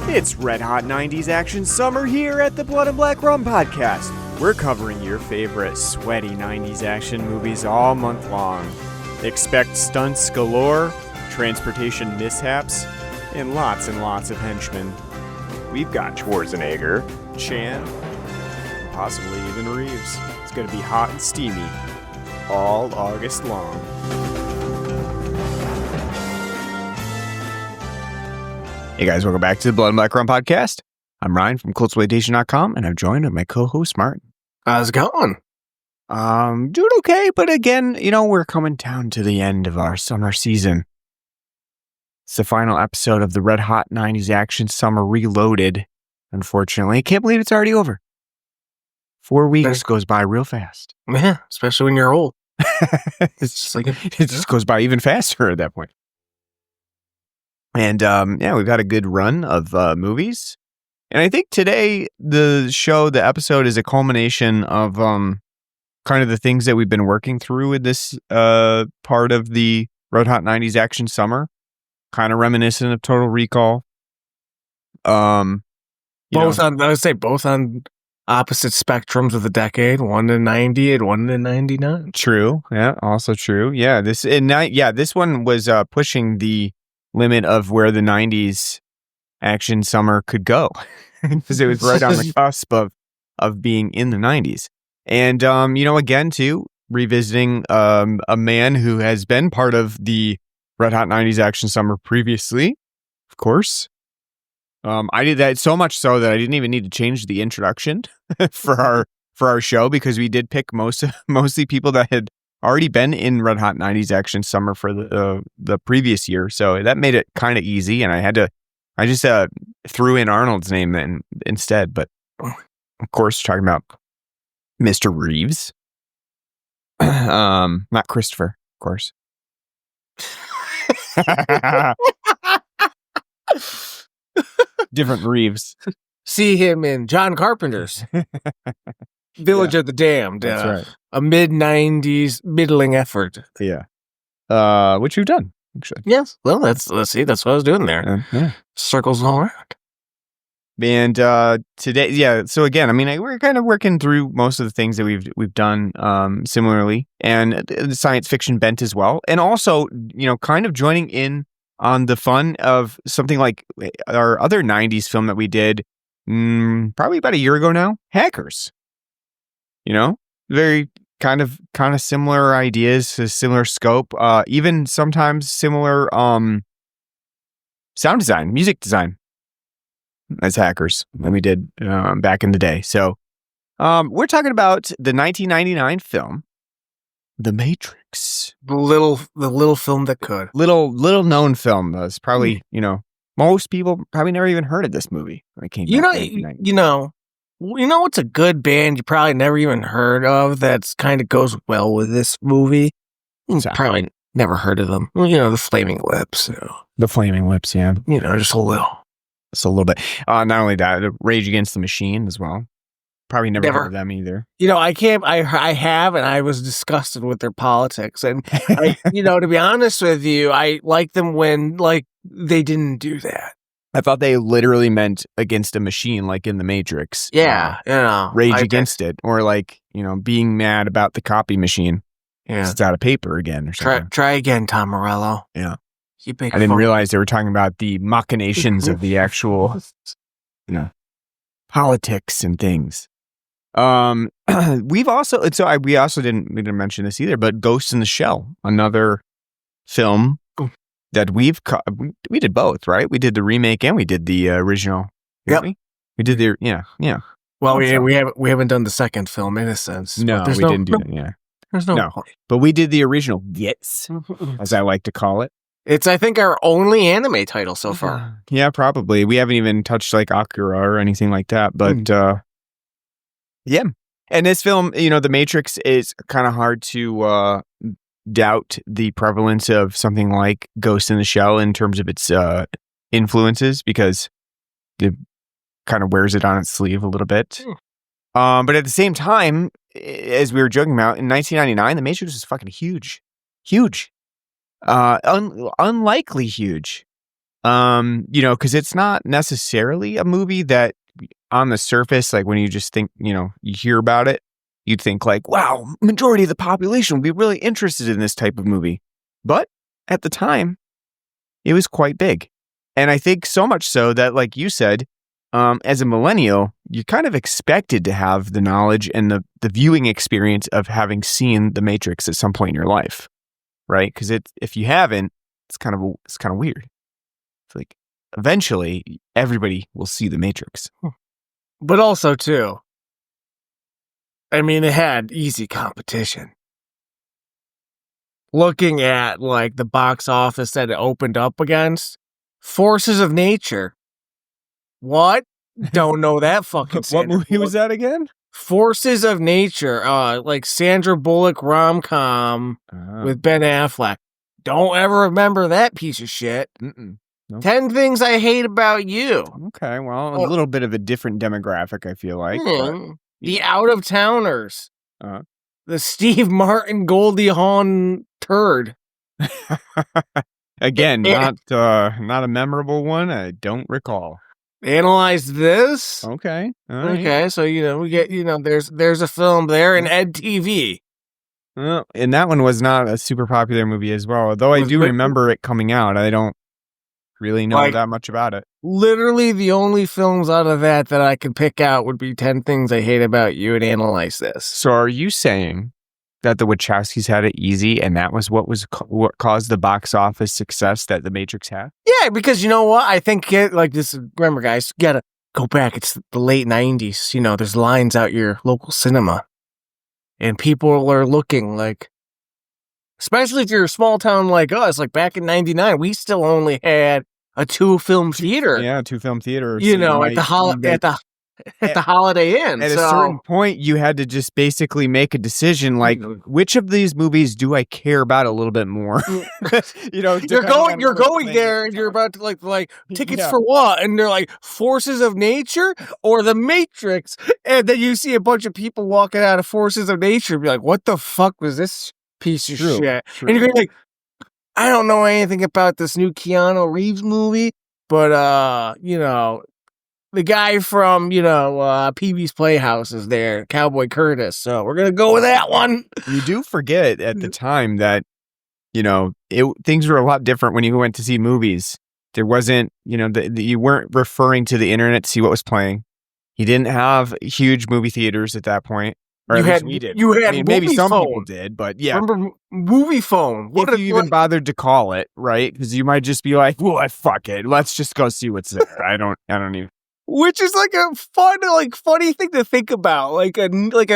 It's Red Hot 90s Action Summer here at the Blood and Black Rum Podcast. We're covering your favorite sweaty 90s action movies all month long. Expect stunts galore, transportation mishaps, and lots of henchmen. We've got Schwarzenegger, Chan, and possibly even Reeves. It's going to be hot and steamy all August long. Hey guys, welcome back to the Blood and Black Rum Podcast. I'm Ryan from CultSploitation.com, and I'm joined with my co-host Martin. How's it going? Doing okay, but again, we're coming down to the end of our summer season. It's the final episode of the Red Hot 90s Action Summer Reloaded. Unfortunately, I can't believe it's already over. 4 weeks goes by real fast. Yeah, especially when you're old. It just goes by even faster at that point. And we've had a good run of movies. And I think today the episode is a culmination of kind of the things that we've been working through with this part of the Red Hot 90s Action Summer. Kind of reminiscent of Total Recall. Both on opposite spectrums of the decade, one to 90 and one to 99. True. Yeah, also true. Yeah, this one was pushing the limit of where the 90s action summer could go because it was right on the cusp of being in the 90s. And, again, too, revisiting a man who has been part of the Red Hot 90s action summer previously, of course. I did that so much so that I didn't even need to change the introduction for our show because we did pick mostly people that had already been in Red Hot 90s Action Summer for the previous year, so that made it kind of easy. And I just threw in Arnold's name then instead. But of course, talking about Mr. Reeves, not Christopher, of course. Different Reeves. See him in John Carpenter's Village of the Damned. That's right. A mid-90s middling effort. Yeah. Which you've done, actually. Yes. Well, let's see. That's what I was doing there. Yeah. Circles all around. And today, so again, we're kind of working through most of the things that we've done similarly, and the science fiction bent as well. And also, kind of joining in on the fun of something like our other 90s film that we did probably about a year ago now, Hackers. Very kind of similar ideas, a similar scope, even sometimes similar sound design, music design as Hackers that we did back in the day. So we're talking about the 1999 film, The Matrix. The little film that could. Little known film. That's probably, most people probably never even heard of this movie. When it came out. What's a good band you probably never even heard of that's kind of goes well with this movie? Probably never heard of them. The Flaming Lips. The Flaming Lips, yeah. Just a little. Just a little bit. Not only that, Rage Against the Machine as well. Probably never heard of them either. I have, and I was disgusted with their politics. And, to be honest with you, I like them when, they didn't do that. I thought they literally meant against a machine, like in The Matrix. Yeah, rage against it, or being mad about the copy machine. Yeah, it's out of paper again or something. Try again, Tom Morello. Yeah, I didn't realize they were talking about the machinations of the actual, politics and things. We also didn't mention this either, but Ghost in the Shell, another film that we did both, right? We did the remake and we did the original. Yep. We did the yeah. Well, we haven't done the second film in a sense. No, we didn't do that. Yeah, there's no point. But we did the original. Yes, as I like to call it. It's I think our only anime title so far. Yeah, probably. We haven't even touched Akira or anything like that. But yeah. And this film, The Matrix is kind of hard to doubt the prevalence of something like Ghost in the Shell in terms of its influences, because it kind of wears it on its sleeve a little bit. But at the same time, as we were joking about, in 1999, The Matrix was fucking huge. Unlikely huge. Because it's not necessarily a movie that on the surface, like when you just think, you hear about it, you'd think like, wow, majority of the population would be really interested in this type of movie. But at the time, it was quite big. And I think so much so that, like you said, as a millennial, you kind of expected to have the knowledge and the viewing experience of having seen The Matrix at some point in your life, right? Because if you haven't, it's kind of weird. It's like eventually everybody will see The Matrix. But also too, I mean, it had easy competition. Looking at like the box office that it opened up against, Forces of Nature. What? Don't know that fucking. What movie was that again? Forces of Nature. Like Sandra Bullock rom-com with Ben Affleck. Don't ever remember that piece of shit. Nope. 10 Things I Hate About You. Okay, well, a little bit of a different demographic, I feel like. The Out of Towners. The Steve Martin Goldie Hawn turd. Again, not a memorable one. I don't recall. Analyze This. Okay. Okay, so we get there's a film there in Ed TV. Well, and that one was not a super popular movie as well. Although I do remember it coming out. I don't really know that much about it. Literally, the only films out of that I could pick out would be 10 Things I Hate About You and Analyze This. So are you saying that the Wachowskis had it easy and that was what caused the box office success that The Matrix had? Yeah, because you know what? I think remember guys, you gotta go back. It's the late 90s. There's lines out your local cinema. And people are looking like, especially if you're a small town like us, like back in 99, we still only had a 2-film theater. Yeah, 2-film theater. At the Holiday Inn. At a certain point, you had to just basically make a decision, like, which of these movies do I care about a little bit more? You're going there, and you're about to like tickets for what? And they're like Forces of Nature or The Matrix, and then you see a bunch of people walking out of Forces of Nature, and be like, what the fuck was this piece of shit? True. And you're like, I don't know anything about this new Keanu Reeves movie, but the guy from, Pee-wee's Playhouse is there, Cowboy Curtis. So we're going to go with that one. You do forget at the time that, things were a lot different when you went to see movies. There wasn't, you weren't referring to the internet to see what was playing. You didn't have huge movie theaters at that point. Or at least we did. You had maybe some phone. people did, but yeah. Remember movie phone? If you even bothered to call it, right? Because you might just be like, well, fuck it. Let's just go see what's there. I don't even. Which is like a funny thing to think about, like a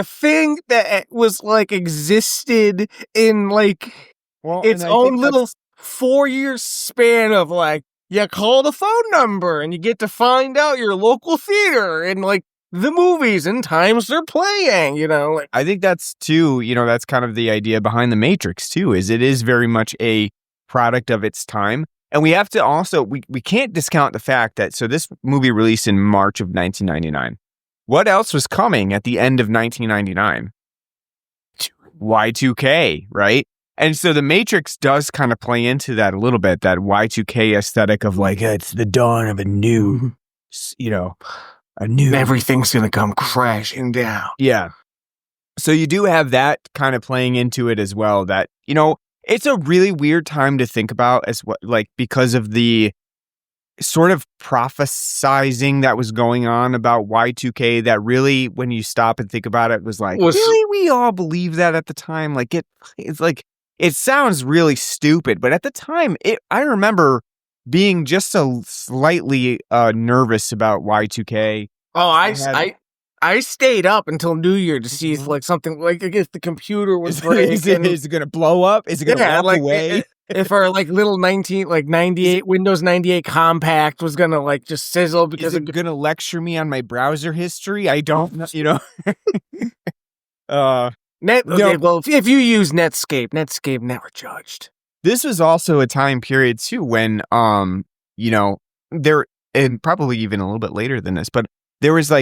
thing that was like existed in its own little 4-year span of like, you call the phone number and you get to find out your local theater and like the movies and times they're playing. I think that's too. That's kind of the idea behind The Matrix too. Is it is very much a product of its time. And we have to also, we can't discount the fact that, so this movie released in March of 1999. What else was coming at the end of 1999? Y2K, right? And so The Matrix does kind of play into that a little bit, that Y2K aesthetic of like, it's the dawn of a new, everything's going to come crashing down. Yeah. So you do have that kind of playing into it as well, that, it's a really weird time to think about because of the sort of prophesizing that was going on about Y2K that really, when you stop and think about it, was like, really? We all believe that at the time? Like, it's like, it sounds really stupid, but at the time, I remember being just a slightly nervous about Y2K. Oh, I stayed up until New Year to see if something if the computer was breaking. Is it going to blow up? Is it going to walk away? If our little 98 Windows 98 compact was going to just sizzle because it's going to lecture me on my browser history. I don't know. Well, if you use Netscape never judged. This was also a time period too when there, and probably even a little bit later than this, but there was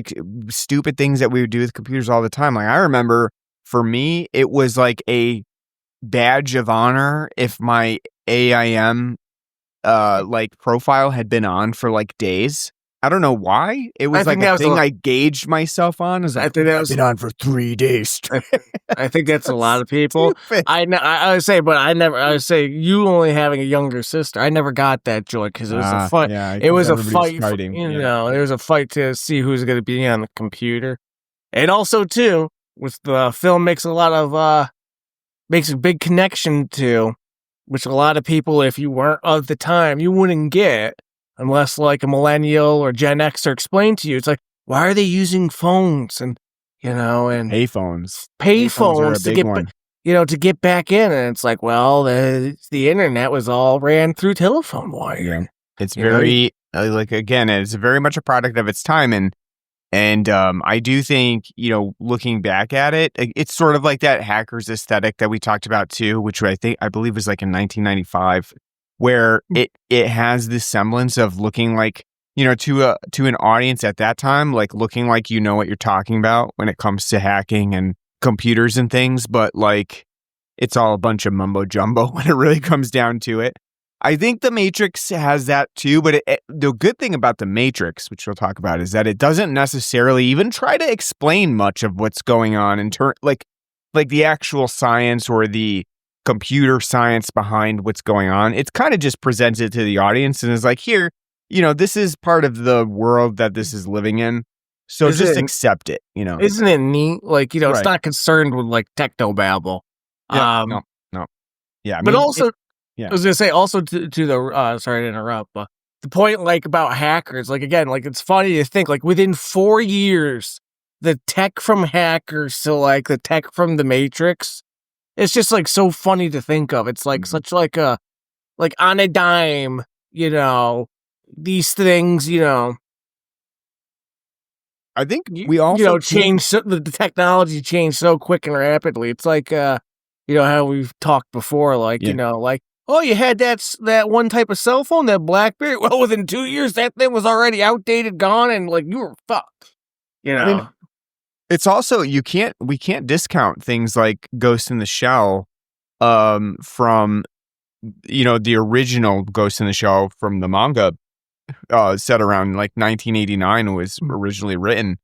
stupid things that we would do with computers all the time. Like I remember for me, it was like a badge of honor if my AIM like profile had been on for like days. I don't know why. It was like a thing I gauged myself on. I think that was been on for 3 days. I think that's a lot of people. I would say, but I would say you only having a younger sister. I never got that joy because it was a fight. Yeah, it was a fight. It was a fight to see who's going to be on the computer, and also too, with the film makes a big connection to, which a lot of people, if you weren't of the time, you wouldn't get. Unless like a millennial or Gen Xer explained to you, it's like, why are they using phones and payphones to get back in? And it's like, well, the internet was all ran through telephone wire. Yeah. It's very again, it's very much a product of its time, and I do think looking back at it, it's sort of like that hackers aesthetic that we talked about too, which I believe was like in 1995. Where it has this semblance of looking like, to an audience at that time, like looking like what you're talking about when it comes to hacking and computers and things, but like it's all a bunch of mumbo jumbo when it really comes down to it. I think The Matrix has that too, but the good thing about The Matrix, which we'll talk about, is that it doesn't necessarily even try to explain much of what's going on in like the actual science or the computer science behind what's going on. It's kind of just presents it to the audience and is like, here, this is part of the world that this is living in. So just accept it, Isn't it neat? Like, right. It's not concerned with like technobabble. Yeah, no. Yeah. I was going to say also to the, sorry to interrupt, but the point like about hackers, like again, like it's funny to think like within 4 years, the tech from hackers to like the tech from The Matrix, it's just like so funny to think of. It's like such like a on a dime, these things, I think we also change the technology changed so quick and rapidly. It's like how we've talked before, like oh, you had that one type of cell phone, that BlackBerry. Well, within 2 years, that thing was already outdated, gone, and like you were fucked. I mean, it's also we can't discount things like Ghost in the Shell from the original Ghost in the Shell from the manga set around like 1989 was originally written,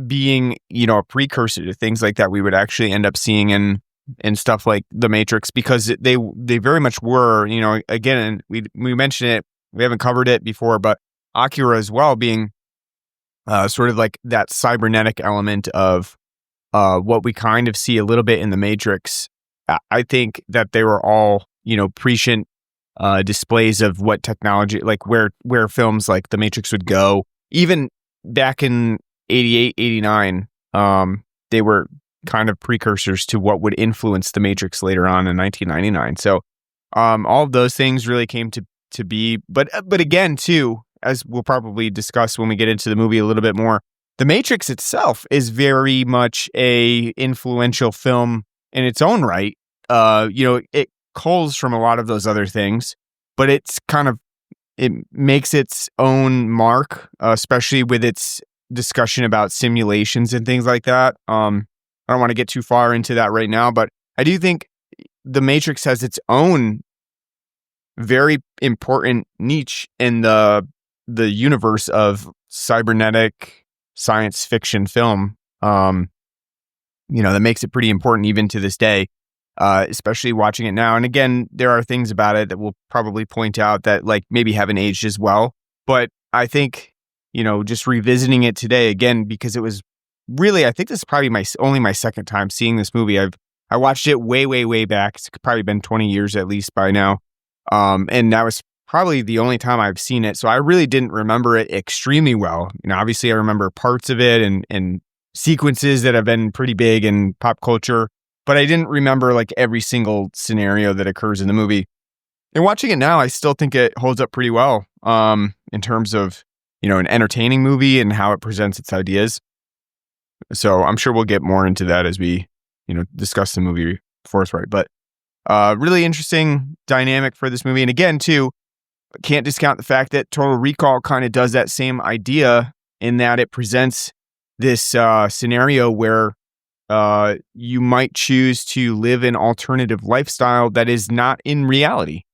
being a precursor to things like that we would actually end up seeing in stuff like The Matrix, because they very much were, again, we mentioned it, we haven't covered it before, but Akira as well being sort of like that cybernetic element of what we kind of see a little bit in The Matrix. I think that they were all, prescient displays of what technology, like where films like The Matrix would go. Even back in 88, 89, they were kind of precursors to what would influence The Matrix later on in 1999. So all of those things really came to be. But again, too, as we'll probably discuss when we get into the movie a little bit more, The Matrix itself is very much a influential film in its own right. It culls from a lot of those other things, but it makes its own mark, especially with its discussion about simulations and things like that. I don't want to get too far into that right now, but I do think The Matrix has its own very important niche in the universe of cybernetic science fiction film, that makes it pretty important even to this day, especially watching it now. And again, there are things about it that we'll probably point out that like maybe haven't aged as well. But I think, just revisiting it today again, because it was really, I think this is probably only my second time seeing this movie. I watched it way, way, way back. It's probably been 20 years at least by now. And that was probably the only time I've seen it. So I really didn't remember it extremely well. Obviously I remember parts of it and sequences that have been pretty big in pop culture, but I didn't remember like every single scenario that occurs in the movie. And watching it now, I still think it holds up pretty well, in terms of, an entertaining movie and how it presents its ideas. So I'm sure we'll get more into that as we, discuss the movie forthright. But really interesting dynamic for this movie. And again, too, can't discount the fact that Total Recall kind of does that same idea in that it presents this scenario where you might choose to live an alternative lifestyle that is not in reality.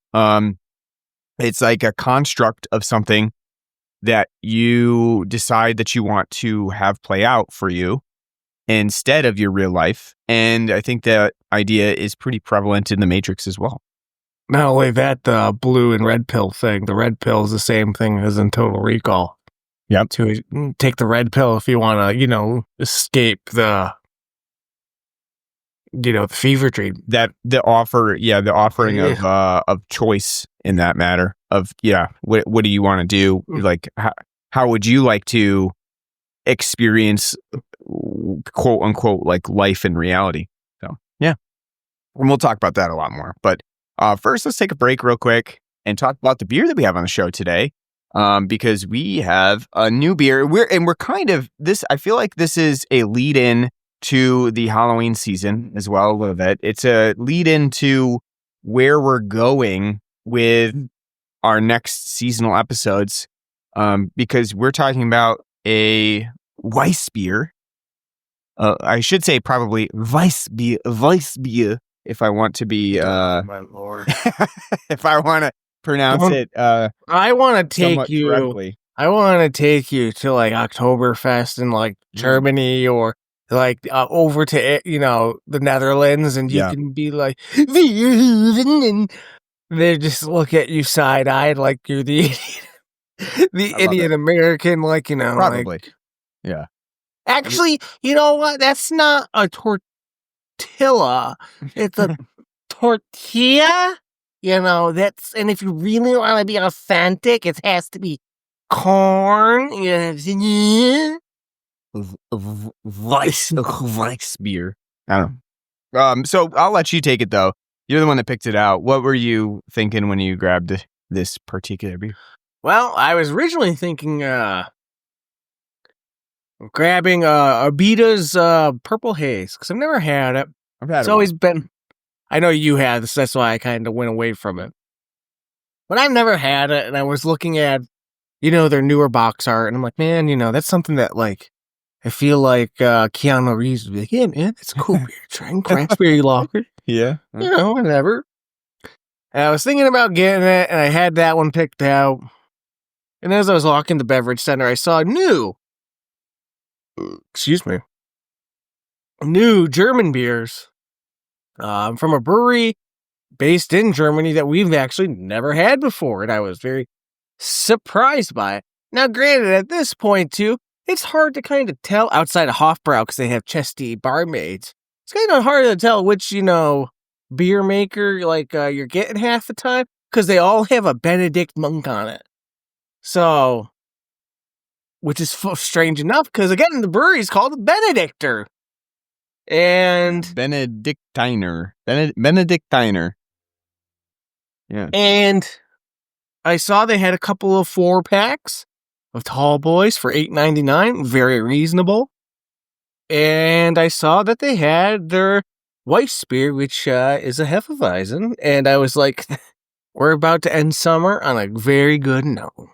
It's like a construct of something that you decide that you want to have play out for you instead of your real life. And I think that idea is pretty prevalent in the Matrix as well. Not only that, the blue and red pill thing. The red pill is the same thing as in Total Recall. Yep. To take the red pill if you want to, escape the, the fever dream. The offering of choice in that matter of, what do you want to do? Like, how would you like to experience, quote unquote, like life in reality? So, yeah. And we'll talk about that a lot more. But first, let's take a break real quick and talk about the beer that we have on the show today. Because we have a new beer. We're kind of this. I feel like this is a lead in to the Halloween season as well, a little bit. It's a lead into where we're going with our next seasonal episodes, because we're talking about a Weissbier. I should say probably Weissbier, if I want to be. My Lord. If I want to pronounce it. I want to take you. Correctly. I want to take you to like Oktoberfest in like Germany or like over to the Netherlands, and you can be like, and they just look at you side eyed like you're the idiot, the Indian American, Probably, like, yeah. Actually, you know what? That's not a tortilla. It's a tortilla. That's, and if you really want to be authentic, it has to be corn. Weissbier. I don't know. So I'll let you take it though. You're the one that picked it out. What were you thinking when you grabbed this particular beer? Well, I was originally thinking grabbing Abita's Purple Haze, because I've never had it. It's always been. I know you had this, that's why I kind of went away from it. But I've never had it, and I was looking at, their newer box art, and I'm like, man, that's something that, like, I feel like Keanu Reeves would be like, yeah, man, it's a cool beer. Trying Craftberry Lager. Yeah. Whatever. And I was thinking about getting it, and I had that one picked out. And as I was walking the beverage center, I saw new German beers from a brewery based in Germany that we've actually never had before, and I was very surprised by it. Now, granted, at this point, too, it's hard to kind of tell outside of Hofbrau because they have chesty barmaids. It's kind of hard to tell which, beer maker you're getting half the time because they all have a Benedict monk on it. So, which is strange enough because, again, the brewery is called Benediktiner. And Benediktiner. Benediktiner. Yeah. And I saw they had a couple of 4-packs of Tall Boys for $8.99, very reasonable. And I saw that they had their Weissbier, which is a Hefeweizen, and I was like, we're about to end summer on a very good note.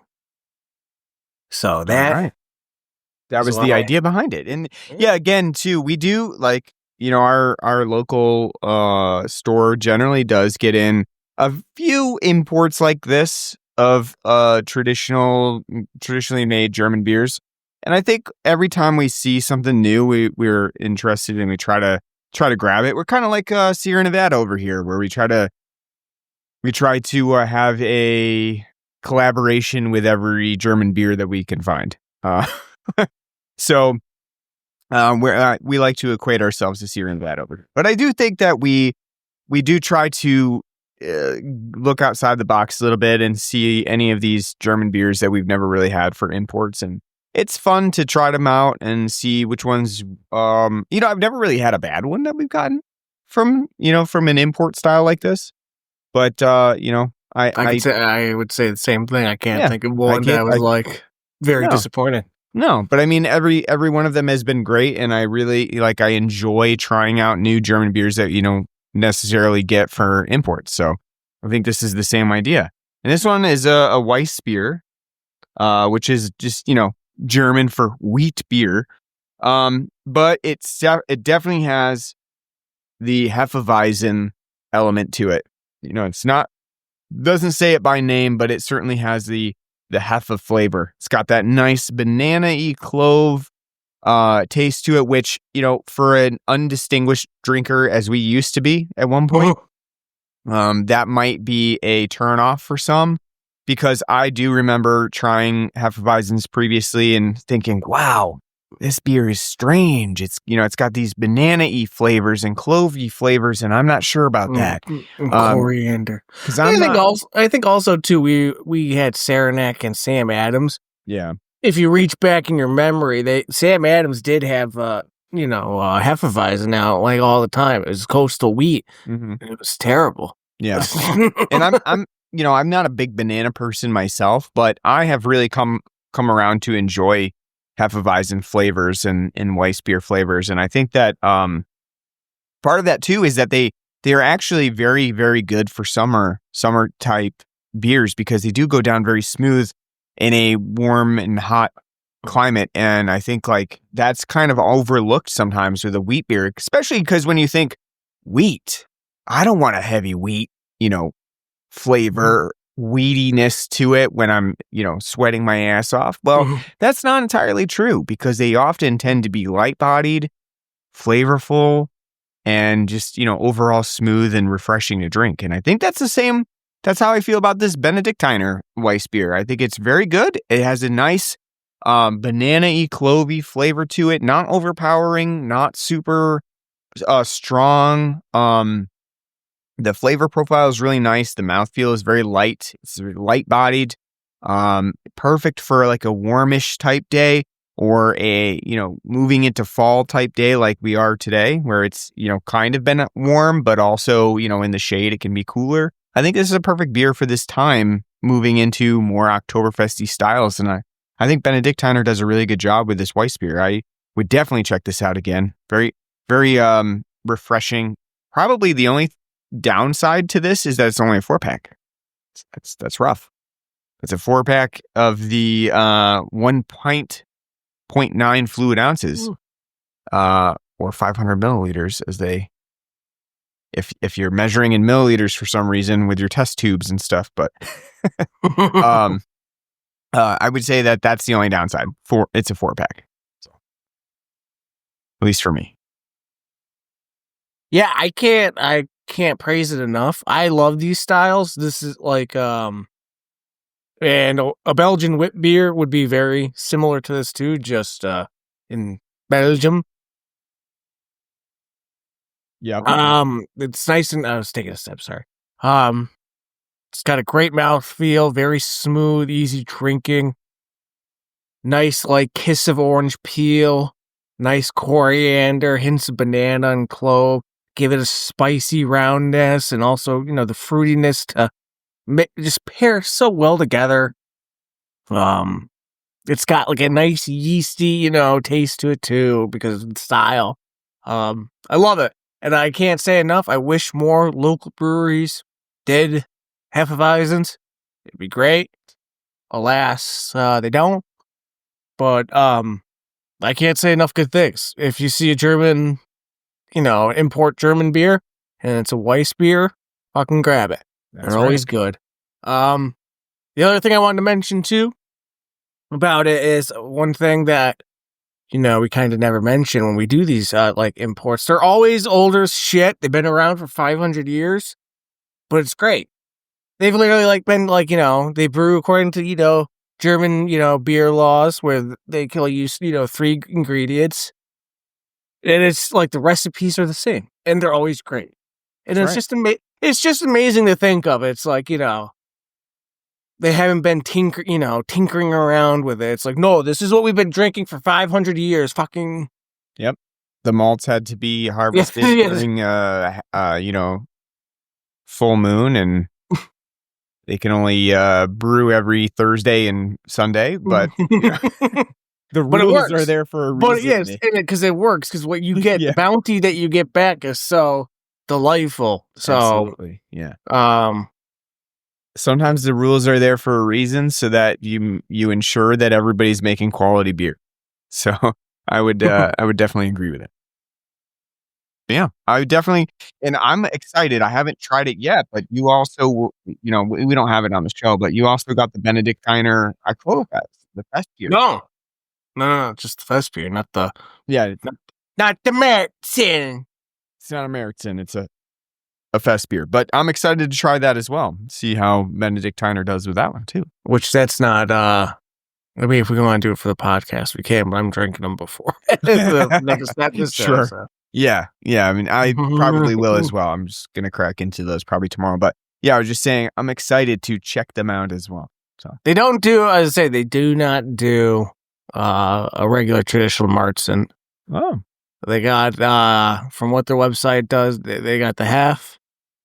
So that was the idea behind it. And yeah, again, too, we do our local store generally does get in a few imports like this of traditionally made German beers. And I think every time we see something new, we're interested and we try to grab it. We're kind of like Sierra Nevada over here, where we try to have a collaboration with every German beer that we can find. So we like to equate ourselves to Sierra Nevada over here. But I do think that we do try to look outside the box a little bit and see any of these German beers that we've never really had for imports, and it's fun to try them out and see which ones. I've never really had a bad one that we've gotten from an import style like this, but I would say the same thing. I can't think of one that was very disappointing. No, but I mean every one of them has been great, and I really I enjoy trying out new German beers that necessarily get for imports. So I think this is the same idea. And this one is a Weissbier, which is just German for wheat beer, but it definitely has the Hefeweizen element to it. It's not doesn't say it by name, but it certainly has the Heffa flavor. It's got that nice banana-y clove taste to it, which, for an undistinguished drinker as we used to be at one point, that might be a turnoff for some, because I do remember trying Hefeweizens previously and thinking, wow, this beer is strange. It's, it's got these banana-y flavors and clove-y flavors, and I'm not sure about that. Coriander. Because I think also too, we had Saranac and Sam Adams. Yeah. If you reach back in your memory, Sam Adams did have Hefeweizen out like all the time. It was coastal wheat. Mm-hmm. It was terrible. Yeah. And I'm not a big banana person myself, but I have really come around to enjoy Hefeweizen flavors and Weissbier flavors. And I think that part of that too is that they're actually very, very good for summer type beers, because they do go down very smooth in a warm and hot climate. And I think like that's kind of overlooked sometimes with a wheat beer, especially because when you think wheat, I don't want a heavy wheat, flavor, weediness to it when I'm, sweating my ass off. Well, that's not entirely true, because they often tend to be light-bodied, flavorful, and just, overall smooth and refreshing to drink. And I think that's the same. That's how I feel about this Benediktiner Weissbier. I think it's very good. It has a nice banana-y, clovey flavor to it. Not overpowering, not super strong. The flavor profile is really nice. The mouthfeel is very light. It's light-bodied. Perfect for like a warmish type day, or a, moving into fall type day like we are today, where it's, kind of been warm, but also, in the shade, it can be cooler. I think this is a perfect beer for this time, moving into more Oktoberfesty styles. And I think Benediktiner does a really good job with this Weissbier. I would definitely check this out again. Very, very refreshing. Probably the only downside to this is that it's only a 4-pack. That's rough. It's a 4-pack of the 1.9 fluid ounces, or 500 milliliters, as they, if you're measuring in milliliters for some reason with your test tubes and stuff. But I would say that that's the only downside. It's a 4-pack, so at least for me. Yeah, I can't praise it enough. I love these styles. This is like and a Belgian wit beer would be very similar to this too, just in Belgium. Yeah. It's nice, and I was taking a step, sorry. It's got a great mouthfeel, very smooth, easy drinking. Nice like kiss of orange peel, nice coriander, hints of banana and clove. Give it a spicy roundness, and also, the fruitiness to just pair so well together. It's got like a nice yeasty, taste to it too, because of the style. I love it. And I can't say enough. I wish more local breweries did Hefeweizens. It'd be great. Alas, they don't. But I can't say enough good things. If you see a German, import German beer, and it's a Weissbier, fucking grab it. They're always good. The other thing I wanted to mention too about it is one thing that, we kind of never mention when we do these like imports. They're always older as shit. They've been around for 500 years, but it's great. They've literally been they brew according to, German, beer laws, where they can only use, 3 ingredients. And it's like the recipes are the same, and they're always great. And it's just amazing to think of. It's like, they haven't been tinkering around with it. It's like, no, this is what we've been drinking for 500 years. Fucking. Yep. The malts had to be harvested during, full moon, and they can only brew every Thursday and Sunday, but the rules are there for a reason. But yes, because it works, because what you get, the bounty that you get back is so delightful. So, absolutely, yeah. Sometimes the rules are there for a reason, so that you ensure that everybody's making quality beer. So I would definitely agree with it. Yeah, I definitely, and I'm excited. I haven't tried it yet, but you also, we don't have it on the show, but you also got the Benediktiner Oktoberfest, the fest beer. No, just the fest beer, not the not the Märzen. It's not a Märzen, it's a fest beer. But I'm excited to try that as well. See how Benediktiner does with that one too. Which that's not. I mean, if we want to do it for the podcast, we can. But I'm drinking them before. Not this Sure. So. Yeah. I mean, I probably will as well. I'm just gonna crack into those probably tomorrow. But yeah, I was just saying, I'm excited to check them out as well. So they don't do, as I say, they do not do a regular traditional Märzen. Oh, they got from what their website does, they got the Hef,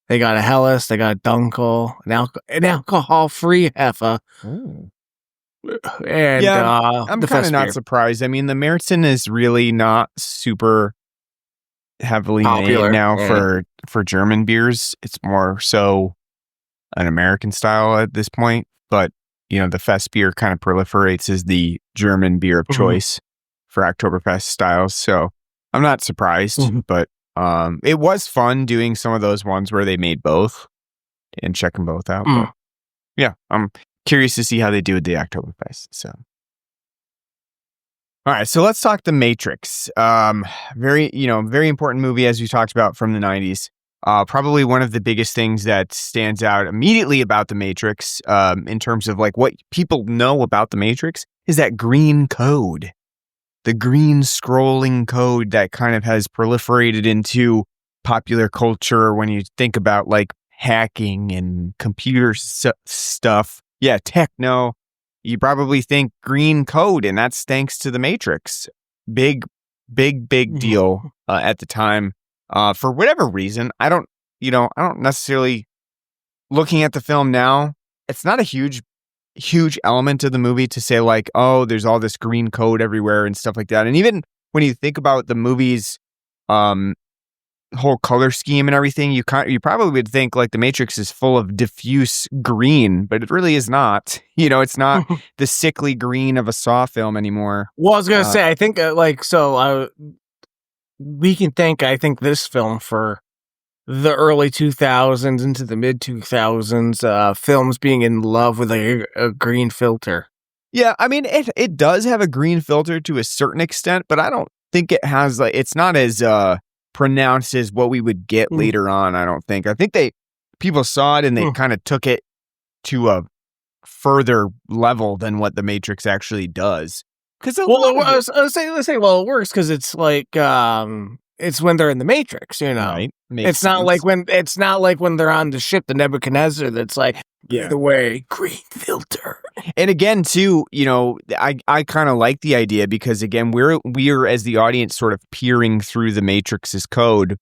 they got a Helles, they got a Dunkel, an alcohol-free Heffa. And I'm kind of not surprised. I mean, the Märzen is really not super heavily popular made now for German beers. It's more so an American style at this point. But the fest beer kind of proliferates as the German beer of choice for Oktoberfest styles. So I'm not surprised, but it was fun doing some of those ones where they made both and checking both out. But yeah, I'm curious to see how they do with the Oktoberfest. So, all right, so let's talk The Matrix. Very important movie, as we talked about, from the 90s. Probably one of the biggest things that stands out immediately about The Matrix, in terms of like what people know about The Matrix, is that green code. The green scrolling code that kind of has proliferated into popular culture when you think about like hacking and computer stuff. Yeah, techno. You probably think green code, and that's thanks to The Matrix. Big deal at the time. For whatever reason, I don't necessarily, looking at the film now, it's not a huge element of the movie to say like, oh, there's all this green code everywhere and stuff like that. And even when you think about the movie's whole color scheme and everything, you probably would think like The Matrix is full of diffuse green, but it really is not. It's not the sickly green of a Saw film anymore. Well, I was gonna say, I think we can thank, I think, this film for the early 2000s into the mid 2000s films being in love with a green filter. Yeah, I mean, it does have a green filter to a certain extent, but I don't think it has it's not as pronounced as what we would get later on. I don't think. I think people saw it and they kind of took it to a further level than what The Matrix actually does. Because it works because it's like it's when they're in the Matrix, Right. It's not like when they're on the ship, the Nebuchadnezzar, that's like, the way, green filter. And again, too, I kind of like the idea because again, we're as the audience sort of peering through the Matrix's code,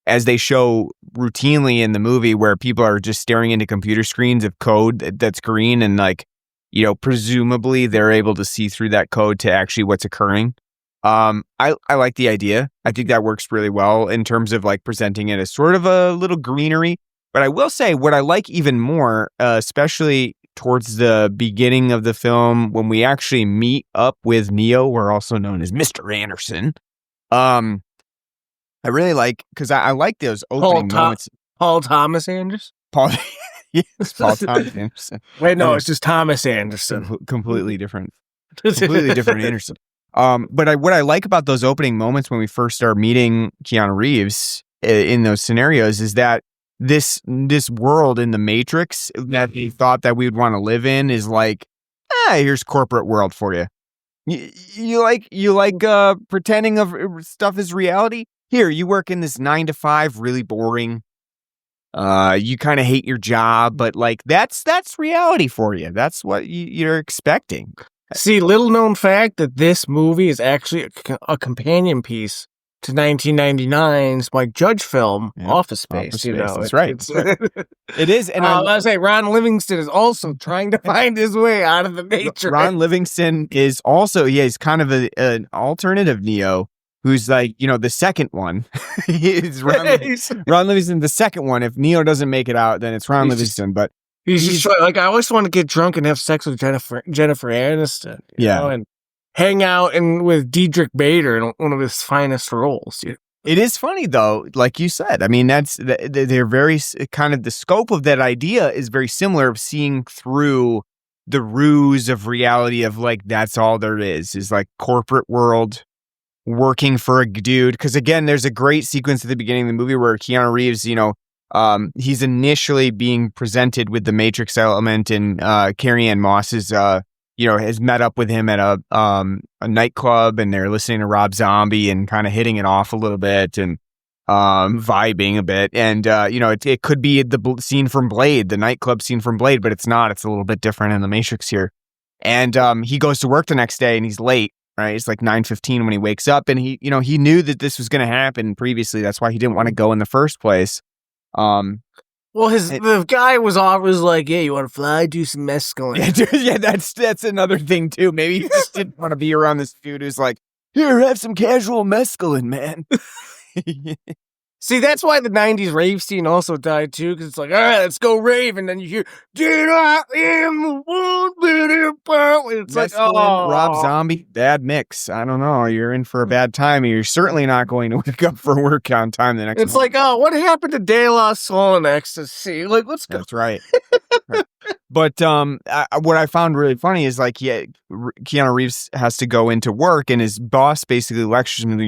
as they show routinely in the movie, where people are just staring into computer screens of code that's green, and like, presumably they're able to see through that code to actually what's occurring. I like the idea. I think that works really well in terms of like presenting it as sort of a little greenery. But I will say what I like even more, especially towards the beginning of the film, when we actually meet up with Neo, or also known as Mr. Anderson. I really like, because I like those opening moments. Paul Thomas Anderson? Yes, Paul Thomas Anderson. Wait, no, it's just Thomas Anderson. Completely different Anderson. But what I like about those opening moments when we first start meeting Keanu Reeves in those scenarios is that this world in the Matrix that they thought that we would want to live in is like, here's corporate world for you. You like pretending of stuff is reality? Here, you work in this 9-to-5, really boring. You kind of hate your job, but like that's reality for you. That's what you're expecting. See, little known fact that this movie is actually a companion piece to 1999's Mike Judge film, Office Space. That's right. It is. And I was say Ron Livingston is also trying to find his way out of the Matrix. Ron Livingston is also, he's kind of an alternative Neo, who's like, the second one. He's Ron Livingston, the second one. If Neo doesn't make it out, then it's Ron Livingston. But he's just like, I always want to get drunk and have sex with Jennifer Aniston. You know, and hang out with Diedrich Bader in one of his finest roles. It is funny though, like you said. I mean, they're very kind of the scope of that idea is very similar of seeing through the ruse of reality of like that's all there is like corporate world working for a dude. Because again, there's a great sequence at the beginning of the movie where Keanu Reeves, he's initially being presented with the Matrix element, and Carrie Ann Moss is has met up with him at a nightclub, and they're listening to Rob Zombie and kind of hitting it off a little bit and vibing a bit. And it could be the scene from Blade, the nightclub scene from Blade, but it's not. It's a little bit different in the Matrix here. And he goes to work the next day and he's late. Right, it's like 9:15 when he wakes up, and he knew that this was going to happen previously. That's why he didn't want to go in the first place. Well, the guy was like, "Yeah, you want to fly? Do some mescaline." Yeah, that's another thing too. Maybe he just didn't want to be around this dude who's like, "Here, have some casual mescaline, man." See, that's why the 90s rave scene also died too, because it's like, all right, let's go rave, and then you hear, "Did I am the one that it felt?" It's like, oh, Rob Zombie, bad mix. I don't know. You're in for a bad time, and you're certainly not going to wake up for work on time the next. It's morning. Like, oh, what happened to De La Soul and Ecstasy? Like, let's go. That's right. Right. But what I found really funny is like, Keanu Reeves has to go into work, and his boss basically lectures him.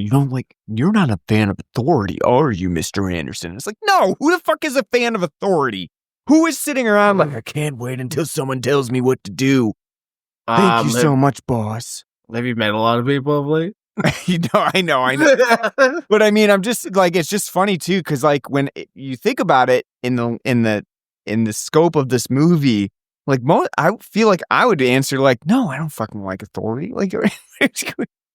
You're not a fan of authority, are you, Mr. Anderson? It's like, no, who the fuck is a fan of authority? Who is sitting around like, I can't wait until someone tells me what to do. Thank you so much, boss. Have you met a lot of people of late? I know. But I mean, I'm just like, it's just funny too, because like when you think about it in the scope of this movie, like I feel like I would answer like, no, I don't fucking like authority. Like,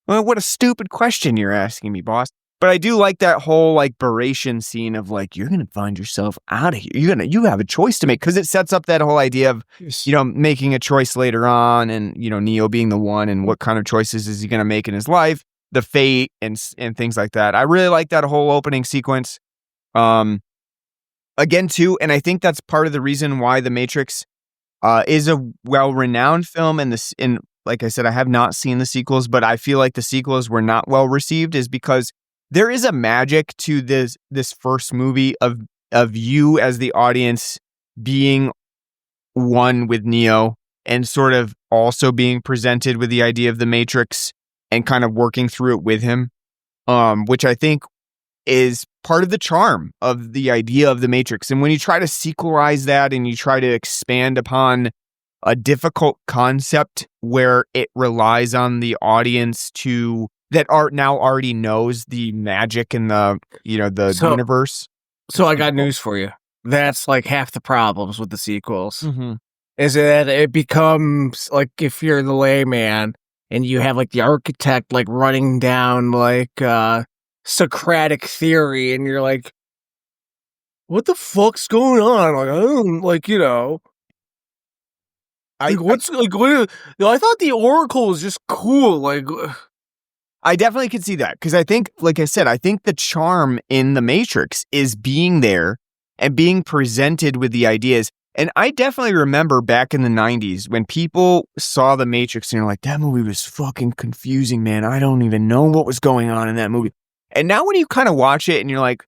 what a stupid question you're asking me, boss. But I do like that whole like beration scene of like, you're gonna find yourself out of here. You have a choice to make, because it sets up that whole idea of making a choice later on, and Neo being the one, and what kind of choices is he gonna make in his life, the fate and things like that. I really like that whole opening sequence. Again, too, and I think that's part of the reason why The Matrix is a well-renowned film. And like I said, I have not seen the sequels, but I feel like the sequels were not well received, is because there is a magic to this first movie of you as the audience being one with Neo, and sort of also being presented with the idea of the Matrix and kind of working through it with him, which I think is part of the charm of the idea of the Matrix. And when you try to sequelize that and you try to expand upon a difficult concept where it relies on the audience that now already knows the magic in the universe. So I got news for you. That's like half the problems with the sequels. Mm-hmm. Is that it becomes like, if you're the layman and you have like the architect like running down like Socratic theory, and you're like, what the fuck's going on? Like, I don't, like, I thought the Oracle was just cool. Like, I definitely could see that, because I think, like I said, I think the charm in The Matrix is being there and being presented with the ideas. And I definitely remember back in the 90s when people saw The Matrix and they're like, that movie was fucking confusing, man. I don't even know what was going on in that movie. And now when you kind of watch it and you're like,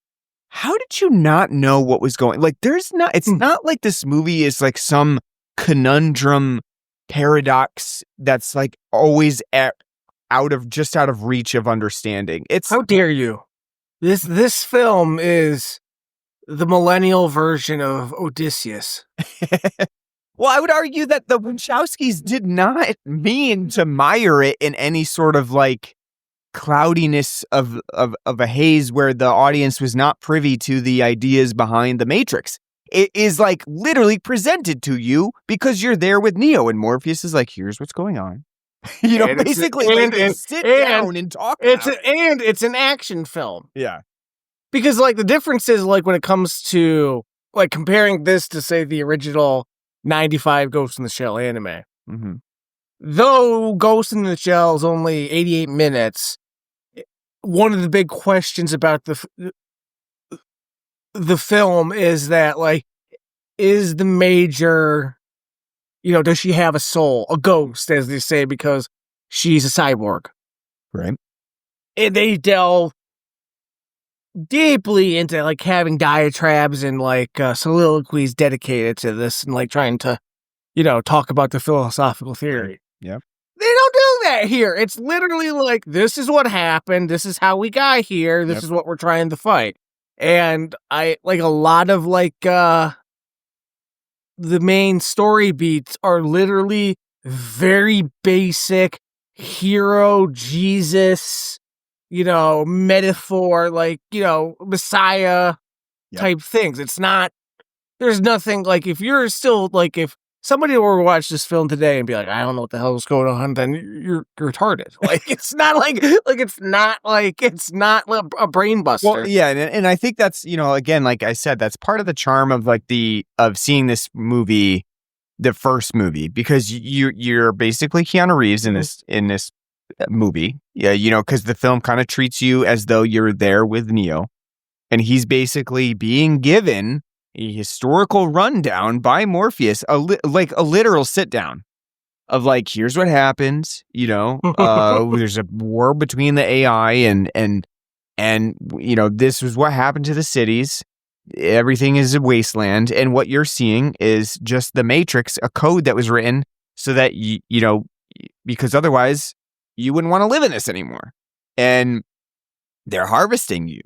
how did you not know what was going? Like, it's not like this movie is like some conundrum paradox that's like always out of reach of understanding. How dare you? This film is the millennial version of Odysseus. Well, I would argue that the Wachowskis did not mean to mire it in any sort of like cloudiness of a haze where the audience was not privy to the ideas behind the Matrix. It is like literally presented to you because you're there with Neo, and Morpheus is like, here's what's going on. Basically sit down and talk. It's an action film. Yeah. Because like the difference is like when it comes to like comparing this to say the original 95 Ghost in the Shell anime. Mm-hmm. Though Ghost in the Shell is only 88 minutes, one of the big questions about the film is that, like, is the major, does she have a soul, a ghost, as they say, because she's a cyborg? Right. And they delve deeply into like having diatribes and like soliloquies dedicated to this and like trying to, talk about the philosophical theory. Yep. They don't do that here. It's literally like, this is what happened. This is how we got here. This is what we're trying to fight. And I like a lot of like the main story beats are literally very basic hero, Jesus, metaphor, like, Messiah type things. It's not, there's nothing like, if you're still like, if somebody were to watch this film today and be like, I don't know what the hell is going on, then you're retarded. Like, it's not a brain buster. Well, yeah. And I think that's, again, like I said, that's part of the charm of like of seeing this movie, the first movie, because you're basically Keanu Reeves in this movie. Yeah. Because the film kind of treats you as though you're there with Neo, and he's basically being given a historical rundown by Morpheus, a literal sit down of like, here's what happens, there's a war between the AI and this is what happened to the cities. Everything is a wasteland. And what you're seeing is just the Matrix, a code that was written so that, because otherwise you wouldn't want to live in this anymore. And they're harvesting you.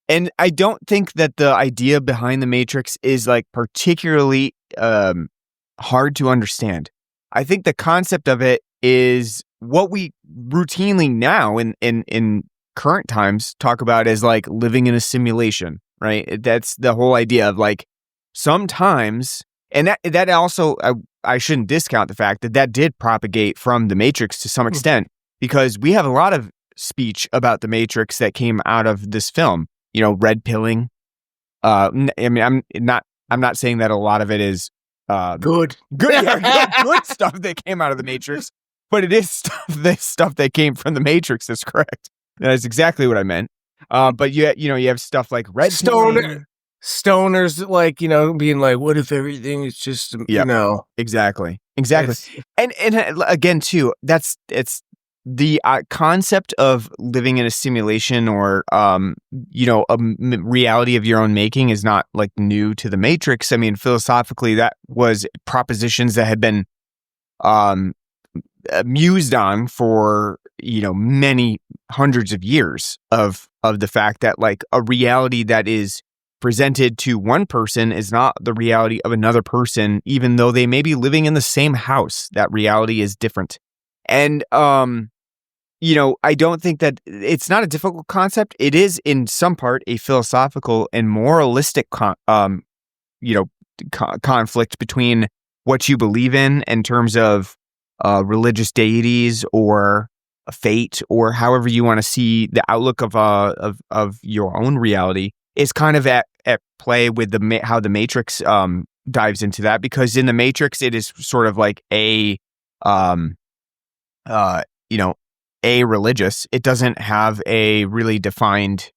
And I don't think that the idea behind the Matrix is like particularly hard to understand. I think the concept of it is what we routinely now in current times talk about as like living in a simulation, right? That's the whole idea of like sometimes, and that also, I shouldn't discount the fact that did propagate from the Matrix to some extent, because we have a lot of speech about the Matrix that came out of this film. Red pilling. I mean, I'm not saying that a lot of it is good stuff that came out of the Matrix, but it is stuff that came from the Matrix. That's correct. That's exactly what I meant. But you have stuff like red pilling. Stoners like, being like, what if everything is just, Exactly. And again, too, it's the concept of living in a simulation or, reality of your own making is not like new to the Matrix. I mean, philosophically, that was propositions that had been mused on for, many hundreds of years of the fact that like a reality that is presented to one person is not the reality of another person, even though they may be living in the same house. That reality is different. And, I don't think that it's not a difficult concept. It is in some part a philosophical and moralistic, conflict between what you believe in terms of religious deities or fate, or however you want to see the outlook of your own reality, is kind of at play with how the Matrix dives into that, because in the Matrix it is sort of like a religious. It doesn't have a really defined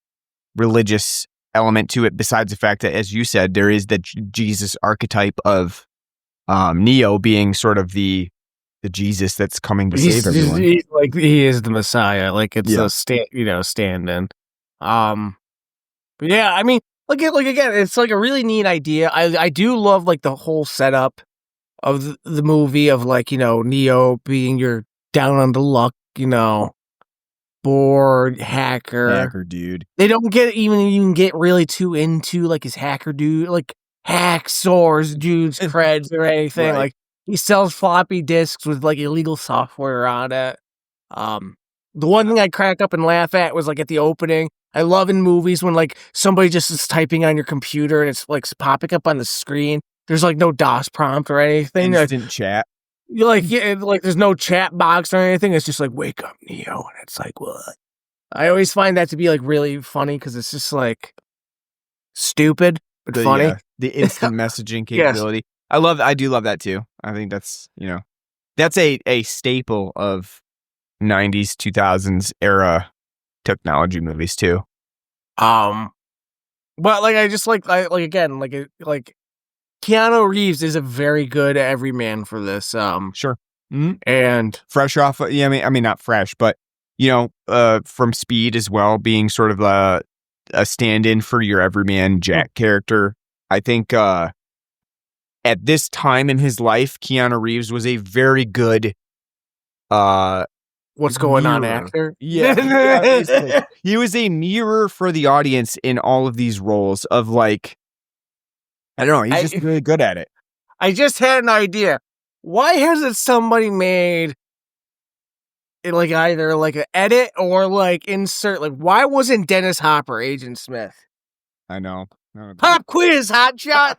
religious element to it, besides the fact that, as you said, there is the Jesus archetype of Neo being sort of the Jesus that's coming to save everyone. He is the Messiah. Like it's a stand-in. But yeah, I mean, like again, it's like a really neat idea. I do love like the whole setup of the movie of like, Neo being your down on the luck, bored hacker dude. They don't even get really too into like his hacker dude, like hacksaws dude's creds or anything. Right. Like he sells floppy disks with like illegal software on it. The one thing I crack up and laugh at was like at the opening. I love in movies when like somebody just is typing on your computer and it's like popping up on the screen. There's like no DOS prompt or anything. Instant chat. You like there's no chat box or anything. It's just like, wake up, Neo, and it's like, what? I always find that to be like really funny because it's just like stupid but funny. Yeah, the instant messaging capability. Yes. I do love that too. I think that's that's a staple of 90s 2000s era technology movies too. But like I just like again like Keanu Reeves is a very good everyman for this. Sure. Mm-hmm. And fresh off. Yeah, I mean not fresh, but from Speed as well, being sort of a stand-in for your everyman Jack character. I think at this time in his life, Keanu Reeves was a very good what's going on mirror. actor. Yeah, he was a mirror for the audience in all of these roles of like, I don't know, he's just really good at it. I just had an idea. Why hasn't somebody made like either like an edit or like insert, like why wasn't Dennis Hopper Agent Smith? I know. Pop quiz, hot shot.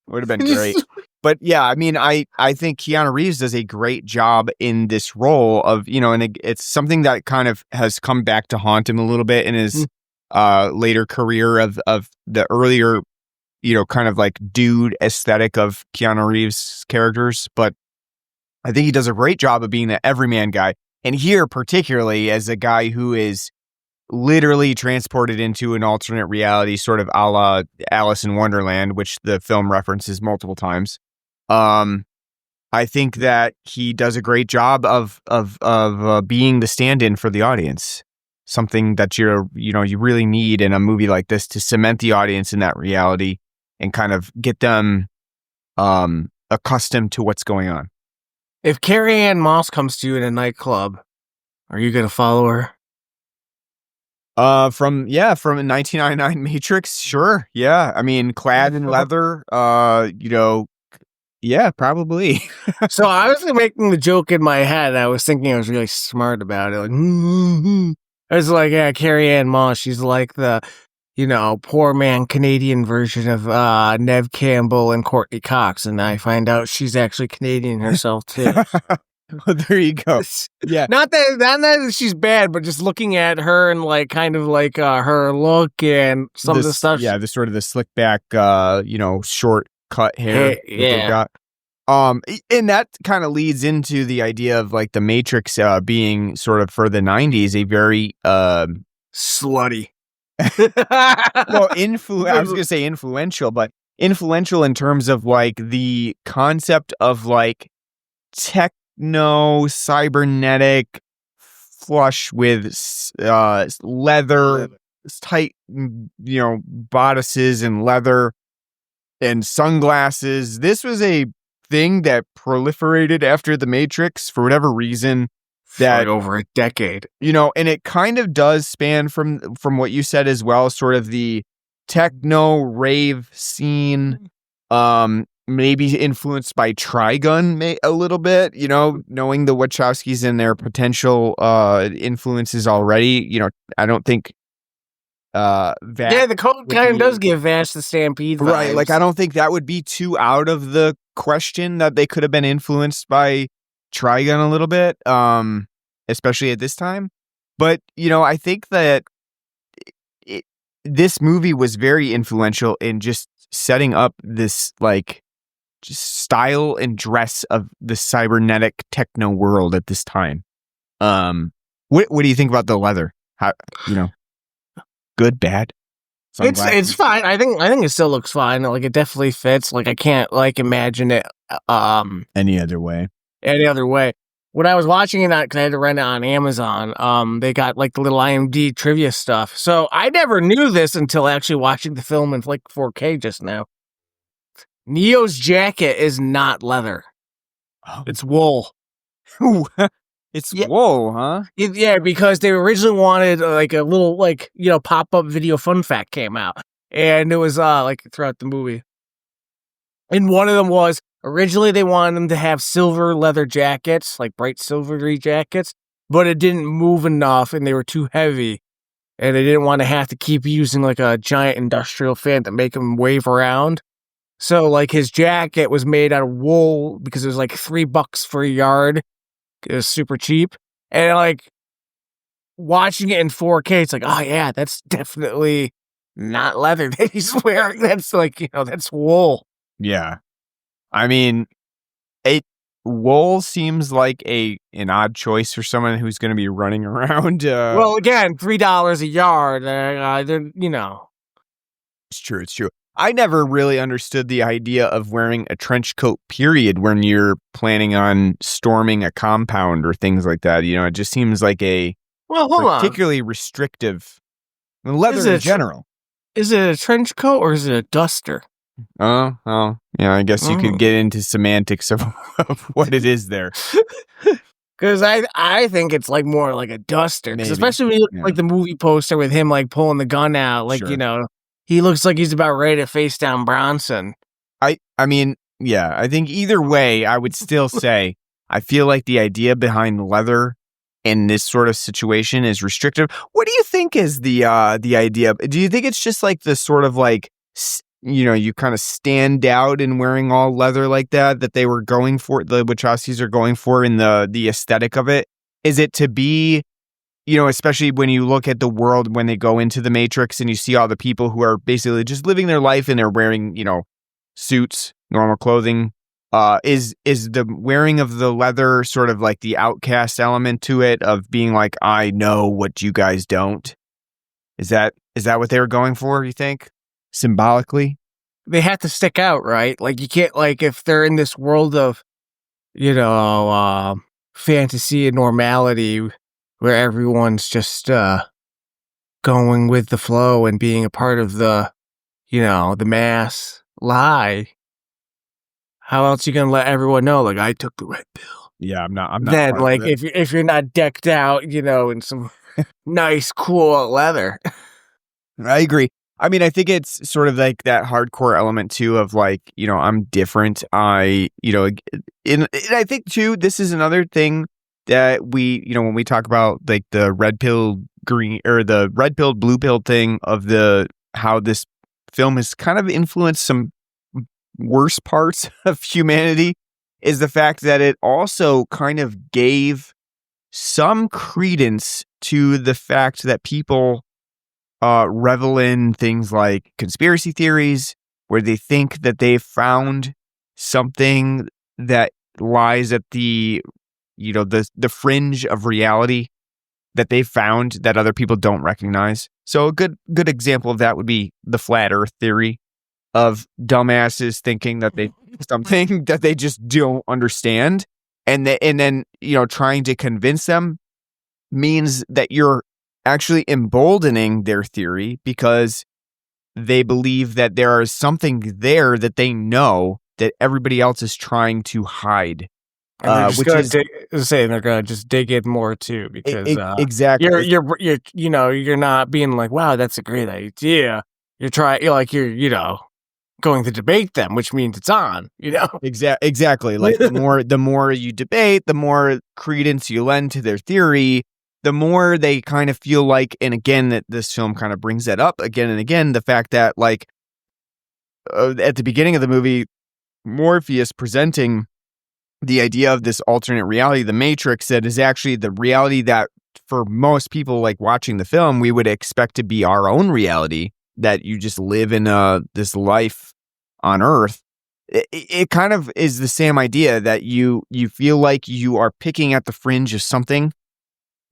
Would have been great. But yeah, I mean, I think Keanu Reeves does a great job in this role of, you know, and it's something that kind of has come back to haunt him a little bit in his later career of the earlier, you know, kind of like dude aesthetic of Keanu Reeves characters. But I think he does a great job of being the everyman guy. And here, particularly as a guy who is literally transported into an alternate reality, sort of a la Alice in Wonderland, which the film references multiple times. I think that he does a great job of being the stand-in for the audience. Something that you really need in a movie like this to cement the audience in that reality and kind of get them accustomed to what's going on. If Carrie Ann Moss comes to you in a nightclub, are you going to follow her? From a 1999 Matrix, sure. Yeah. I mean, clad in leather, yeah, probably. So I was making the joke in my head. I was thinking I was really smart about it. Like, I was like, yeah, Carrie Ann Moss, she's like the, you know, poor man Canadian version of Nev Campbell and Courtney Cox, and I find out she's actually Canadian herself too. Well, there you go. Yeah, not that she's bad, but just looking at her and like kind of like her look and some of the stuff. Yeah, the sort of the slick back, short cut hair. Yeah. Got. And that kind of leads into the idea of like the Matrix being sort of for the 90s a very slutty. Well, I was gonna say influential, but influential in terms of like the concept of like techno cybernetic flush with leather, tight, bodices and leather and sunglasses. This was a thing that proliferated after the Matrix for whatever reason. That over a decade, and it kind of does span from what you said as well, sort of the techno rave scene, maybe influenced by Trigun a little bit, knowing the Wachowskis and their potential influences already. I don't think the code kind of does give Vash the Stampede vibes. Right, like I don't think that would be too out of the question that they could have been influenced by Trigun a little bit, especially at this time. But, I think that this movie was very influential in just setting up this, like, just style and dress of the cybernetic techno world at this time. What do you think about the leather? How, good, bad? It's fine. I think it still looks fine. Like, it definitely fits. Like, I can't, like, imagine it any other way. When I was watching it, because I had to rent it on Amazon, they got like the little IMDb trivia stuff. So I never knew this until actually watching the film in like 4K just now. Neo's jacket is not leather. Oh. It's wool. It's wool, huh? Yeah, because they originally wanted like a little pop-up video fun fact came out. And it was like throughout the movie. And one of them was, originally, they wanted them to have silver leather jackets, like bright silvery jackets, but it didn't move enough and they were too heavy. And they didn't want to have to keep using like a giant industrial fan to make them wave around. So like his jacket was made out of wool because it was like $3 for a yard. It was super cheap. And like watching it in 4K, it's like, oh yeah, that's definitely not leather that he's wearing. That's like, that's wool. Yeah. I mean, wool seems like an odd choice for someone who's going to be running around. Well, again, $3 a yard. It's true. I never really understood the idea of wearing a trench coat, period, when you're planning on storming a compound or things like that. It just seems like a particularly restrictive And leather in general. Is it a trench coat or is it a duster? Oh, yeah. I guess you could get into semantics of what it is there. Because I think it's like more like a duster. Especially when you look like the movie poster with him like pulling the gun out, like he looks like he's about ready to face down Bronson. I mean, yeah. I think either way, I would still say I feel like the idea behind leather in this sort of situation is restrictive. What do you think is the idea? Do you think it's just like the sort of like, you kind of stand out in wearing all leather like that they were going for, the Wachowskis are going for in the aesthetic of it? Is it to be, especially when you look at the world when they go into the Matrix and you see all the people who are basically just living their life and they're wearing, suits, normal clothing. Is the wearing of the leather sort of like the outcast element to it of being like, I know what you guys don't? Is that what they were going for, you think? Symbolically? They have to stick out, right? Like you can't, like if they're in this world of, fantasy and normality where everyone's just going with the flow and being a part of the, the mass lie. How else you gonna let everyone know? Like, I took the red pill. Yeah, I'm not. Then, like, if you're not decked out, in some nice, cool leather. I agree. I mean, I think it's sort of like that hardcore element too of like, I'm different. And I think too, this is another thing that we, when we talk about like the red pill green or the red pill blue pill thing of how this film has kind of influenced some worse parts of humanity, is the fact that it also kind of gave some credence to the fact that people revel in things like conspiracy theories, where they think that they've found something that lies at the fringe of reality that they found that other people don't recognize. So a good example of that would be the flat earth theory of dumbasses thinking that they something that they just don't understand, and then trying to convince them means that you're actually emboldening their theory because they believe that there is something there that they know that everybody else is trying to hide. And they're gonna just dig in more too because exactly you're not being like, wow, that's a great idea. You're going to debate them, which means it's on, Exactly. Like the more you debate, the more credence you lend to their theory, the more they kind of feel like, and again, that this film kind of brings that up again and again, the fact that like at the beginning of the movie, Morpheus presenting the idea of this alternate reality, the Matrix, that is actually the reality that for most people like watching the film, we would expect to be our own reality, that you just live in this life on Earth. It kind of is the same idea that you feel like you are picking at the fringe of something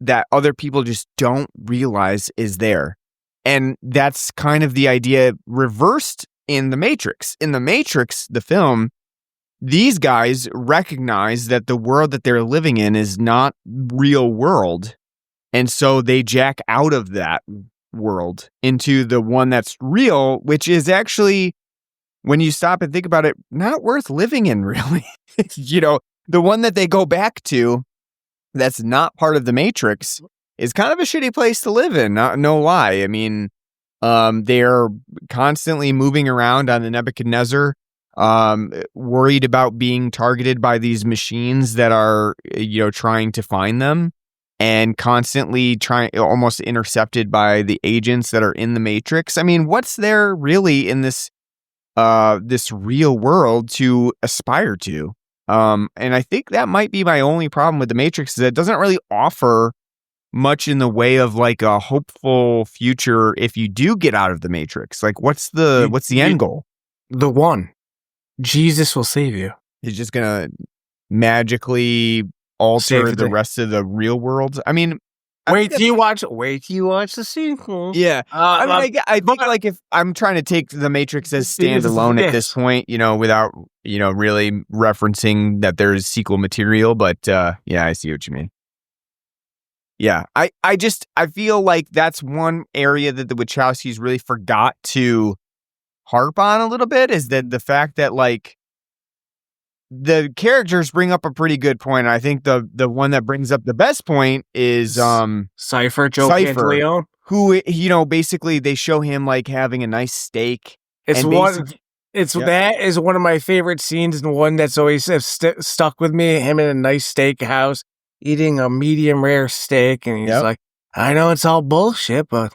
that other people just don't realize is there. And that's kind of the idea reversed in The Matrix. In The Matrix, the film, these guys recognize that the world that they're living in is not real world. And so they jack out of that world into the one that's real, which is actually, when you stop and think about it, not worth living in, really. The one that they go back to that's not part of the Matrix is kind of a shitty place to live in. No lie. I mean, they're constantly moving around on the Nebuchadnezzar, worried about being targeted by these machines that are, trying to find them, and constantly almost intercepted by the agents that are in the Matrix. I mean, what's there really in this real world to aspire to? And I think that might be my only problem with The Matrix, is that it doesn't really offer much in the way of like a hopeful future if you do get out of the Matrix. Like, what's the end goal? The one. Jesus will save you. He's just gonna magically alter the rest of the real world. I mean, wait till you watch the sequel. Yeah, I think like if I'm trying to take The Matrix as standalone at this point, without really referencing that there's sequel material, but yeah, I see what you mean. Yeah. I feel like that's one area that the Wachowskis really forgot to harp on a little bit, is that the fact that like the characters bring up a pretty good point. I think the one that brings up the best point is Cypher, Joe Pantaleone, who, basically they show him like having a nice steak. That is one of my favorite scenes, and one that's always stuck with me. Him in a nice steakhouse eating a medium rare steak, and he's like, I know it's all bullshit, but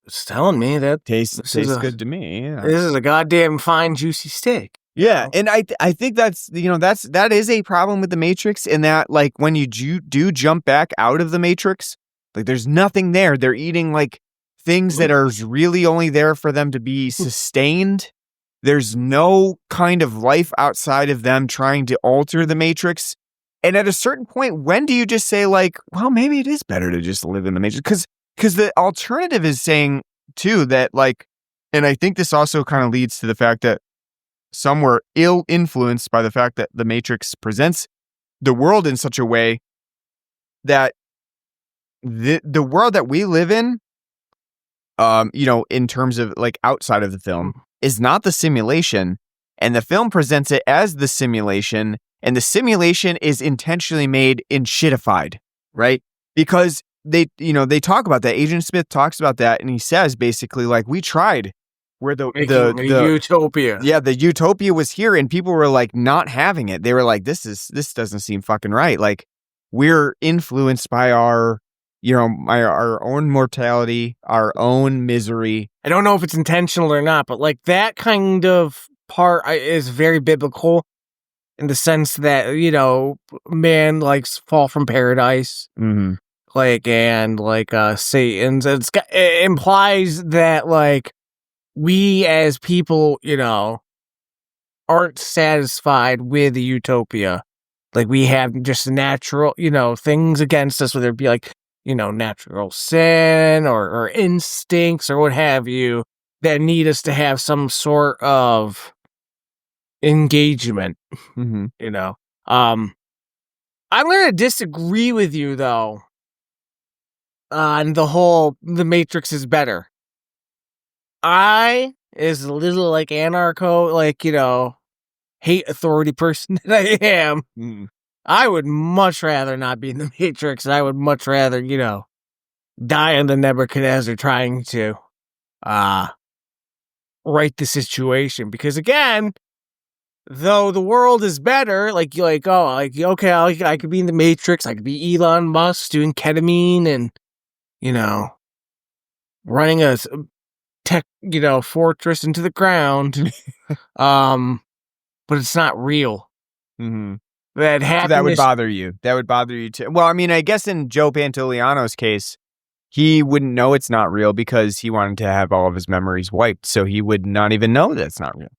it's telling me that tastes good to me. Yeah. This is a goddamn fine, juicy steak. Yeah, and I think that is a problem with the Matrix, in that like when you do jump back out of the Matrix, like there's nothing there. They're eating like things that are really only there for them to be sustained. There's no kind of life outside of them trying to alter the Matrix. And at a certain point, when do you just say like, well, maybe it is better to just live in the Matrix? Because the alternative is saying too that like, and I think this also kind of leads to the fact that some were ill influenced by the fact that the Matrix presents the world in such a way that the world that we live in, in terms of like outside of the film, is not the simulation, and the film presents it as the simulation, and the simulation is intentionally made and shitified, right? Because they talk about that. Agent Smith talks about that, and he says basically like, we tried where the utopia. Yeah, the utopia was here, and people were like not having it. They were like, this doesn't seem fucking right. Like, we're influenced by our own mortality, our own misery. I don't know if it's intentional or not, but like that kind of part is very biblical, in the sense that, man likes fall from paradise. Mm-hmm. Like, and like Satan's. It implies that like we as people, aren't satisfied with the utopia. Like, we have just natural, things against us, whether it be like, natural sin or instincts or what have you, that need us to have some sort of engagement. Mm-hmm. I'm going to disagree with you, though, on the Matrix is better. I, as a little like anarcho, like, hate authority person that I am, I would much rather not be in the Matrix. I would much rather, die on the Nebuchadnezzar trying to right the situation. Because again, though the world is better, okay, I could be in the Matrix. I could be Elon Musk doing ketamine and, running a tech, fortress into the ground. But it's not real. Mm-hmm. That happiness, that would bother you. That would bother you too. Well, I mean, I guess in Joe Pantoliano's case, he wouldn't know it's not real because he wanted to have all of his memories wiped, so he would not even know that it's not real.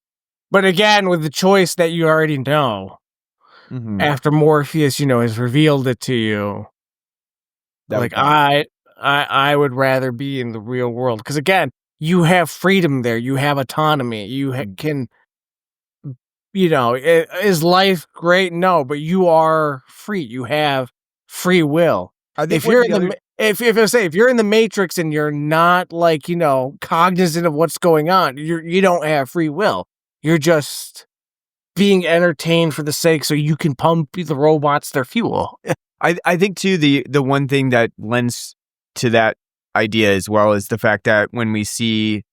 But again, with the choice that you already know, after Morpheus, has revealed it to you, like I would rather be in the real world, because again, you have freedom there, you have autonomy, you can. Is life great? No, but you are free. You have free will. If you're in the Matrix and you're not like, cognizant of what's going on, you don't have free will. You're just being entertained for the sake so you can pump the robots their fuel. I think too, the one thing that lends to that idea as well is the fact that when we see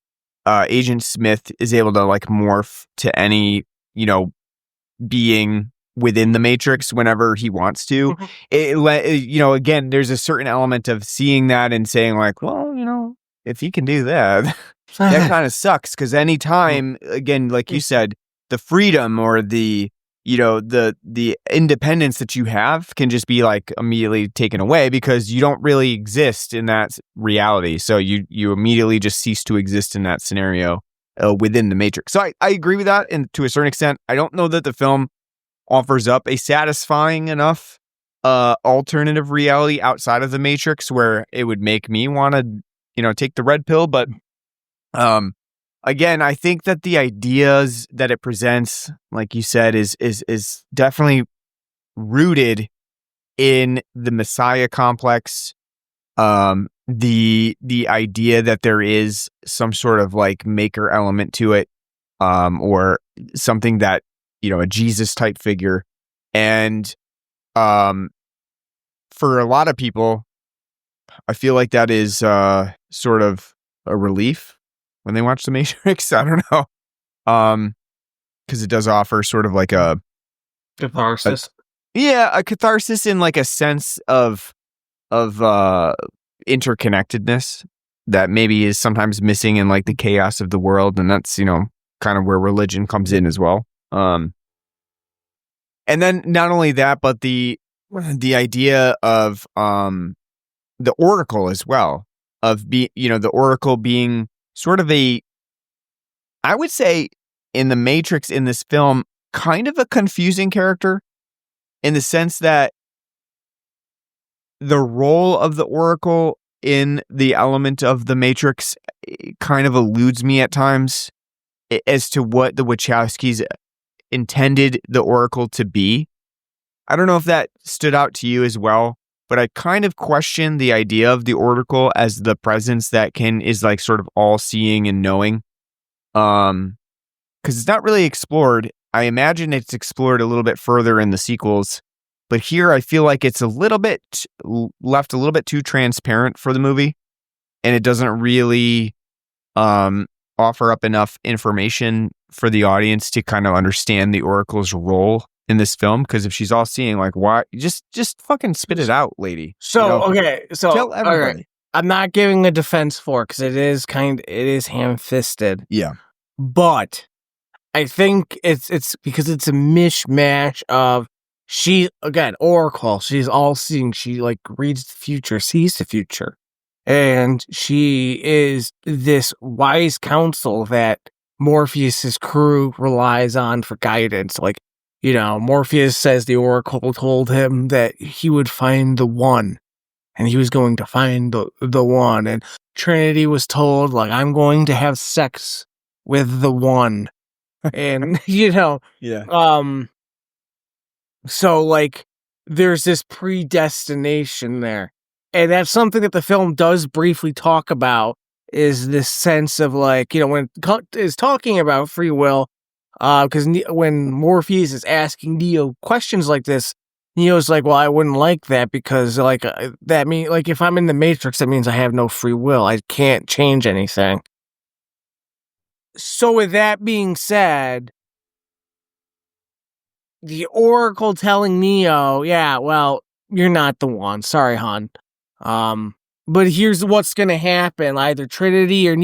Agent Smith is able to like morph to any being within the Matrix whenever he wants to, again, there's a certain element of seeing that and saying like, well, if he can do that, that kind of sucks. Because anytime, again, like you said, the freedom or the independence that you have can just be like immediately taken away because you don't really exist in that reality. So you immediately just cease to exist in that scenario within the Matrix. So I agree with that, and to a certain extent, I don't know that the film offers up a satisfying enough alternative reality outside of the Matrix where it would make me want to, take the red pill. But again, I think that the ideas that it presents, like you said, is definitely rooted in the Messiah complex The idea that there is some sort of like maker element to it, or something that, a Jesus type figure. And for a lot of people, I feel like that is sort of a relief when they watch The Matrix. I don't know. Because it does offer sort of like a catharsis. A catharsis in like a sense of interconnectedness that maybe is sometimes missing in like the chaos of the world, and that's kind of where religion comes in as well. And then not only that, but the idea of the Oracle as well, of the Oracle being sort of I would say in the Matrix, in this film, kind of a confusing character, in the sense that the role of the Oracle in the element of the Matrix kind of eludes me at times as to what the Wachowskis intended the Oracle to be. I don't know if that stood out to you as well, but I kind of question the idea of the Oracle as the presence that is like sort of all-seeing and knowing. Because it's not really explored. I imagine it's explored a little bit further in the sequels, but here I feel like it's a little bit left a little bit too transparent for the movie, and it doesn't really offer up enough information for the audience to kind of understand the Oracle's role in this film. Because if she's all seeing, like, why just fucking spit it out, lady. Okay, so tell everybody. Right. I'm not giving a defense for it because it is ham-fisted. Yeah, but I think it's because it's a mishmash of Oracle. She's all seeing. She like reads the future, sees the future, and she is this wise counsel that Morpheus's crew relies on for guidance. Like, Morpheus says the Oracle told him that he would find the one, and he was going to find the one. And Trinity was told, like, I'm going to have sex with the one. And, yeah. So, like, there's this predestination there. And that's something that the film does briefly talk about, is this sense of, like, when it is talking about free will, because when Morpheus is asking Neo questions like this, Neo's like, well, I wouldn't like that because, like, that means, like, if I'm in the Matrix, that means I have no free will. I can't change anything. So with that being said, the Oracle telling Neo, yeah, well, you're not the one. Sorry, hon. But here's what's going to happen. Either Trinity or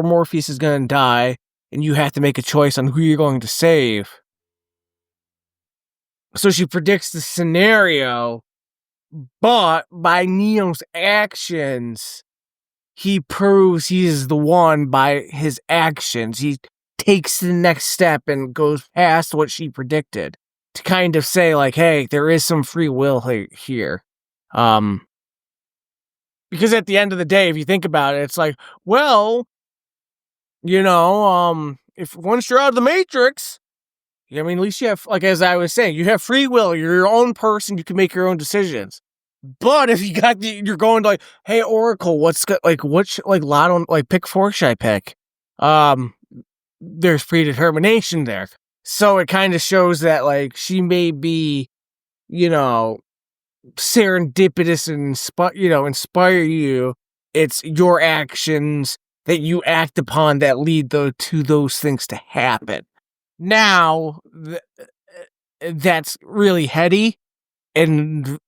Morpheus is going to die, and you have to make a choice on who you're going to save. So she predicts the scenario, but by Neo's actions, he proves he is the one by his actions. He takes the next step and goes past what she predicted to kind of say, like, hey, there is some free will here. Because at the end of the day, if you think about it, it's like, well, if once you're out of the Matrix, at least you have, like, as I was saying, you have free will. You're your own person. You can make your own decisions. But if you're going to, like, hey, Oracle, Lotto, like, pick 4 should I pick? There's predetermination there. So it kind of shows that, like, she may be, serendipitous and inspire you. It's your actions that you act upon that lead to those things to happen. Now, that's really heady, and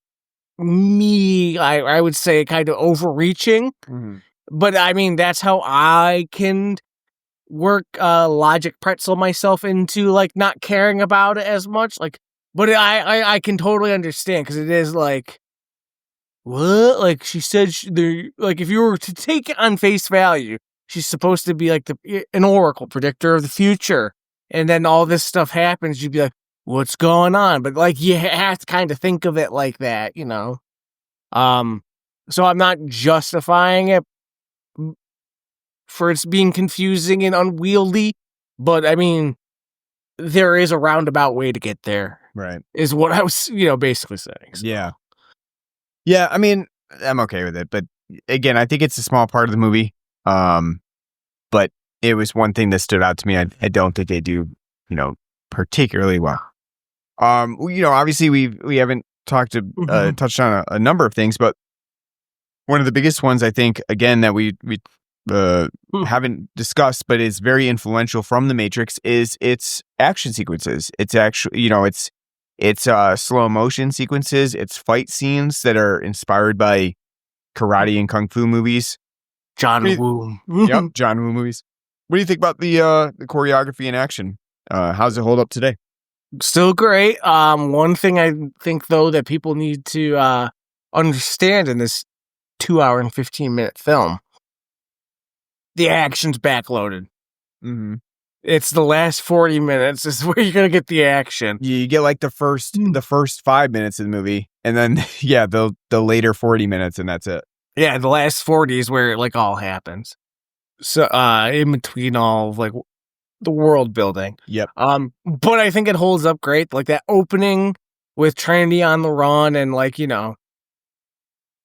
I would say kind of overreaching. Mm-hmm. But that's how I can work logic pretzel myself into, like, not caring about it as much. Like, but I can totally understand, because it is like, what? Like, she said, like, if you were to take it on face value, she's supposed to be like an oracle, predictor of the future, and then all this stuff happens, you'd be like, what's going on? But, like, you have to kind of think of it like that, So I'm not justifying it for its being confusing and unwieldy, but there is a roundabout way to get there. Right. Is what I was, basically saying. So. Yeah. Yeah, I mean, I'm okay with it, but again, I think it's a small part of the movie. But it was one thing that stood out to me. I don't think they do, particularly well. Obviously we haven't touched on a number of things, but one of the biggest ones I think, again, that we haven't discussed, but is very influential from The Matrix is its action sequences. It's actually, it's slow motion sequences. It's fight scenes that are inspired by karate and kung fu movies. John Woo. Yep, John Woo movies. What do you think about the choreography and action? How's it hold up today? Still great. One thing I think though that people need to understand in this 2 hour and 15-minute film, the action's backloaded. Mm-hmm. It's the last 40 minutes is where you're gonna get the action. You get like the first 5 minutes of the movie, and then the later 40 minutes, and that's it. Yeah, the last 40 is where it like all happens. So in between all of like the world building. Yep. But I think it holds up great. Like that opening with Trinity on the run and like,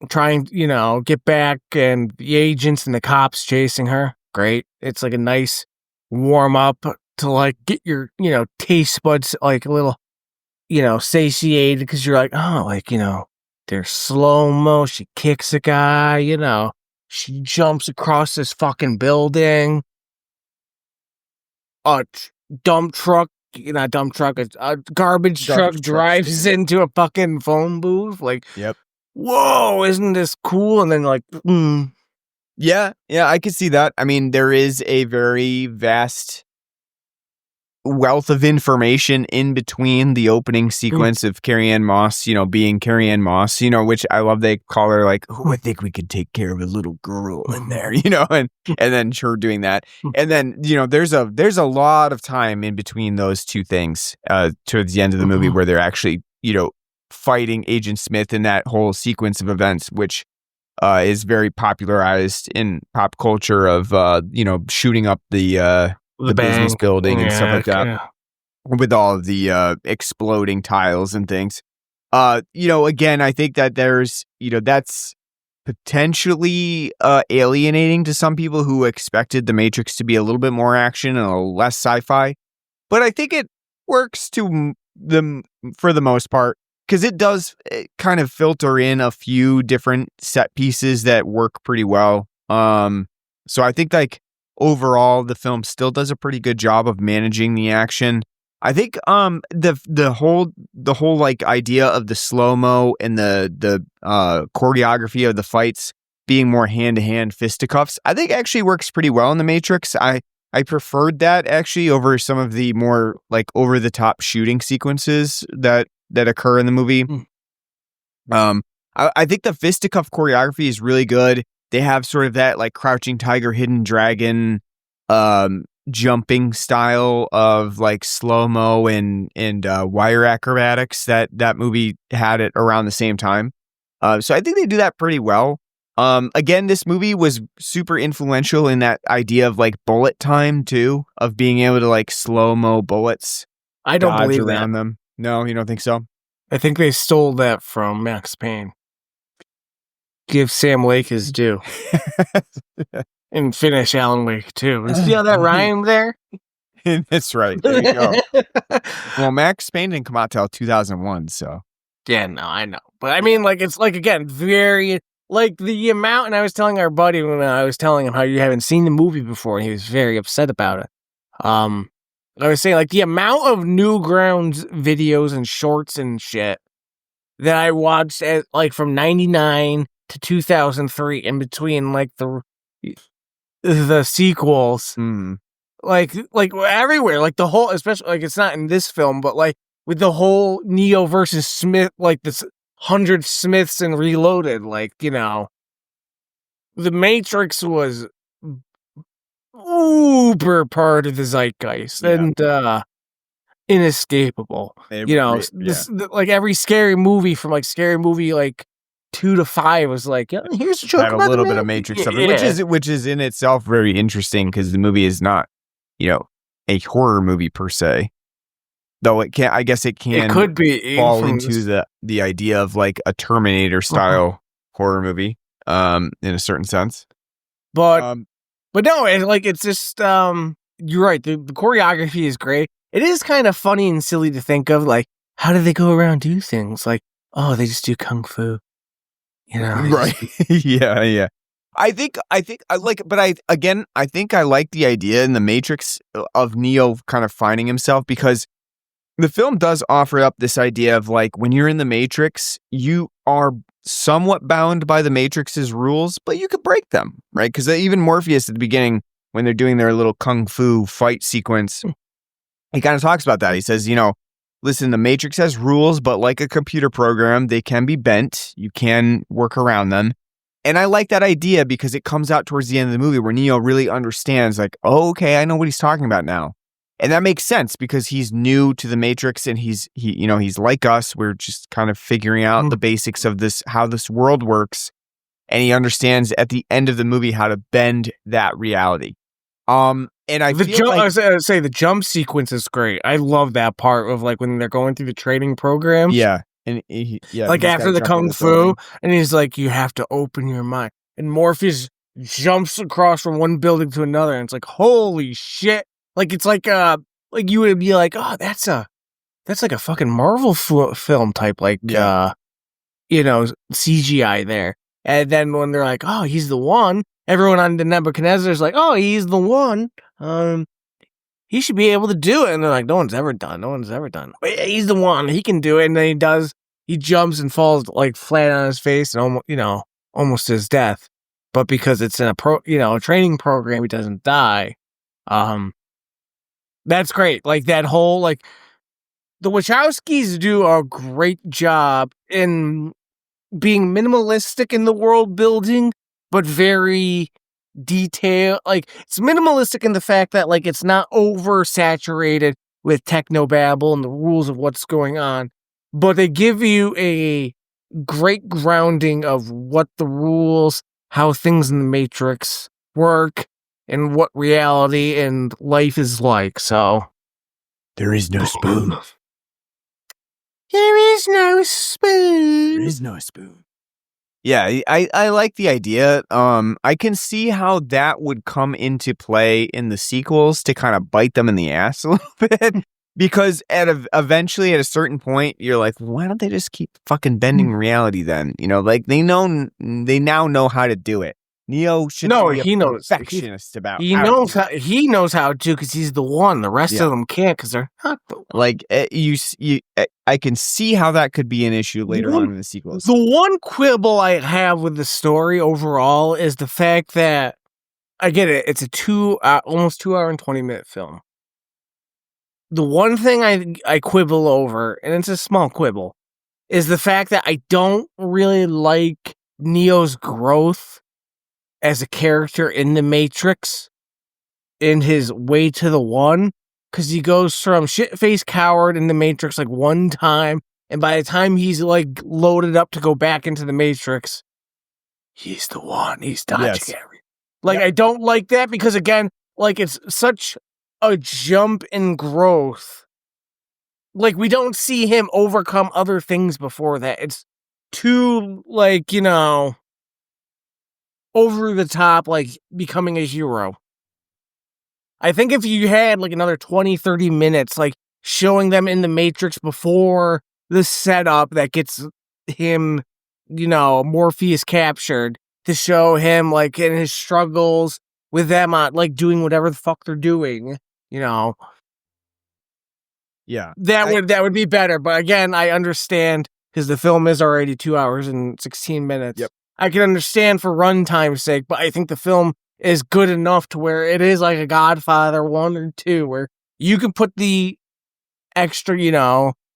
trying, get back and the agents and the cops chasing her. Great. It's like a nice warm up to like get your, taste buds like a little, satiated because you're like, oh, like, there's slow-mo. She kicks a guy, she jumps across this fucking building. A garbage truck drives into a fucking phone booth. Like, yep. Whoa, isn't this cool? And then like, Yeah, I could see that. I mean, there is a very vast wealth of information in between the opening sequence of Carrie-Anne Moss, being Carrie-Anne Moss, which I love. They call her like, oh, I think we could take care of a little girl in there, and then her doing that. And then, there's a lot of time in between those two things towards the end of the movie where they're actually, fighting Agent Smith in that whole sequence of events, which is very popularized in pop culture of, shooting up the business building and stuff like that, with all of the exploding tiles and things. Again, I think that there's, that's potentially alienating to some people who expected The Matrix to be a little bit more action and a little less sci-fi. But I think it works for the most part, because it does kind of filter in a few different set pieces that work pretty well. So I think like overall the film still does a pretty good job of managing the action. I think the whole like idea of the slow-mo and the choreography of the fights being more hand-to-hand fisticuffs, I think actually works pretty well in The Matrix. I preferred that actually over some of the more like over-the-top shooting sequences that occur in the movie. I think the fisticuff choreography is really good. They have sort of that like Crouching Tiger, Hidden Dragon jumping style of like slow-mo and wire acrobatics that movie had it around the same time. So I think they do that pretty well. Again, this movie was super influential in that idea of like bullet time too, of being able to like slow-mo bullets. I don't believe around that. them. No, you don't think so? I think they stole that from Max Payne. Give Sam Lake his due. And finish Alan Wake too. See how that rhymed there? That's right. There you go. Well, Max Payne didn't come out till 2001, so. Yeah, no, I know. But I mean, like, it's like, again, very, like, the amount, and I was telling our buddy when I was telling him how you haven't seen the movie before, and he was very upset about it. I was saying, like, the amount of Newgrounds videos and shorts and shit that I watched, from 99 to 2003, in between, like, the sequels, like everywhere, like the whole, especially, like, it's not in this film, but, like, with the whole Neo versus Smith, like, this 100 Smiths and Reloaded, like, The Matrix was uber part of the zeitgeist and inescapable. Like every scary movie from like Scary Movie like 2 to 5 was like, here's a joke had a little bit of Matrix of it, which is in itself very interesting because the movie is not, a horror movie per se. Though it can, I guess it can. It could be fall into the idea of like a Terminator style horror movie, in a certain sense. But no, it's just you're right. The choreography is great. It is kind of funny and silly to think of, like, how do they go around do things? Like, oh, they just do kung fu, right? Yeah. I think I like, but I think I like the idea in the Matrix of Neo kind of finding himself, because the film does offer up this idea of like, when you're in the Matrix, you are somewhat bound by the Matrix's rules, but you could break them, right? Because even Morpheus at the beginning, when they're doing their little kung fu fight sequence, he kind of talks about that. He says, listen, the Matrix has rules, but like a computer program, they can be bent. You can work around them. And I like that idea because it comes out towards the end of the movie where Neo really understands, like, oh, okay, I know what he's talking about now. And that makes sense because he's new to the Matrix and he's like us. We're just kind of figuring out the basics of this, how this world works. And he understands at the end of the movie how to bend that reality. And I say the jump sequence is great. I love that part of like when they're going through the training program. Yeah. And like after the kung fu, and he's like, you have to open your mind. And Morpheus jumps across from one building to another, and it's like, holy shit. Like, it's like you would be like, oh, that's like a fucking Marvel film type, like, CGI there. And then when they're like, oh, he's the one, everyone on the Nebuchadnezzar is like, oh, he's the one. He should be able to do it. And they're like, no one's ever done. He's the one. He can do it. And then he does. He jumps and falls like flat on his face and almost to his death. But because it's in a training program, he doesn't die. That's great. Like that whole, like, the Wachowskis do a great job in being minimalistic in the world building, but very detailed. Like, it's minimalistic in the fact that, like, it's not oversaturated with technobabble and the rules of what's going on, but they give you a great grounding of what the rules, how things in the Matrix work, and what reality and life is like. So there is no spoon. There is no spoon. There is no spoon. Yeah, I like the idea. I can see how that would come into play in the sequels to kind of bite them in the ass a little bit. Because eventually at a certain point, you're like, why don't they just keep fucking bending reality then? Like they now know how to do it. Neo should be a perfectionist about he knows how to, because he's the one. The rest of them can't because they're not the one. Like I can see how that could be an issue later on in the sequels. The one quibble I have with the story overall is the fact that, I get it, it's a almost 2 hour and 20-minute film. The one thing I quibble over, and it's a small quibble, is the fact that I don't really like Neo's growth as a character in the Matrix in his way to the one, because he goes from shit-faced coward in the Matrix like one time, and by the time he's like loaded up to go back into the Matrix, he's the one. He's dodging everything. Like, I don't like that because, again, like, it's such a jump in growth. Like, we don't see him overcome other things before that. It's too, like, over the top, like becoming a hero. I think if you had like another 20, 30 minutes, like showing them in the Matrix before the setup that gets him, Morpheus captured, to show him like in his struggles with them, like doing whatever the fuck they're doing, Yeah. That would be better. But again, I understand because the film is already 2 hours and 16 minutes. Yep. I can understand for runtime's sake, but I think the film is good enough to where it is like a Godfather 1 or 2, where you can put the extra,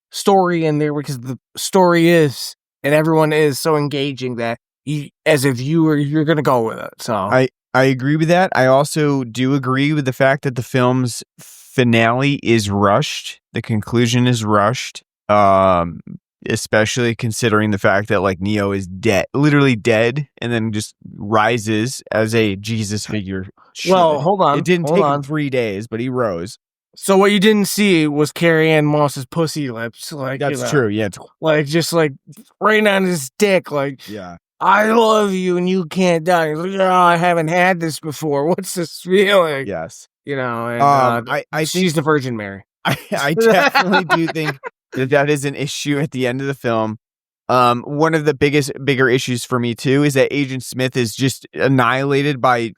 story in there because the story is, and everyone is so engaging that you, as a viewer, you're going to go with it. So I agree with that. I also do agree with the fact that the film's finale is rushed. The conclusion is rushed. Especially considering the fact that like Neo is literally dead, and then just rises as a Jesus figure. Well, hold on. It didn't take him 3 days, but he rose. So what you didn't see was Carrie Ann Moss's pussy lips. Like That's true. Yeah. Like just like right on his dick. Like, Yeah. I love you and you can't die. He's like, oh, I haven't had this before. What's this feeling? Yes. And I she's the Virgin Mary. I definitely do think that is an issue at the end of the film. One of the bigger issues for me too is that Agent Smith is just annihilated by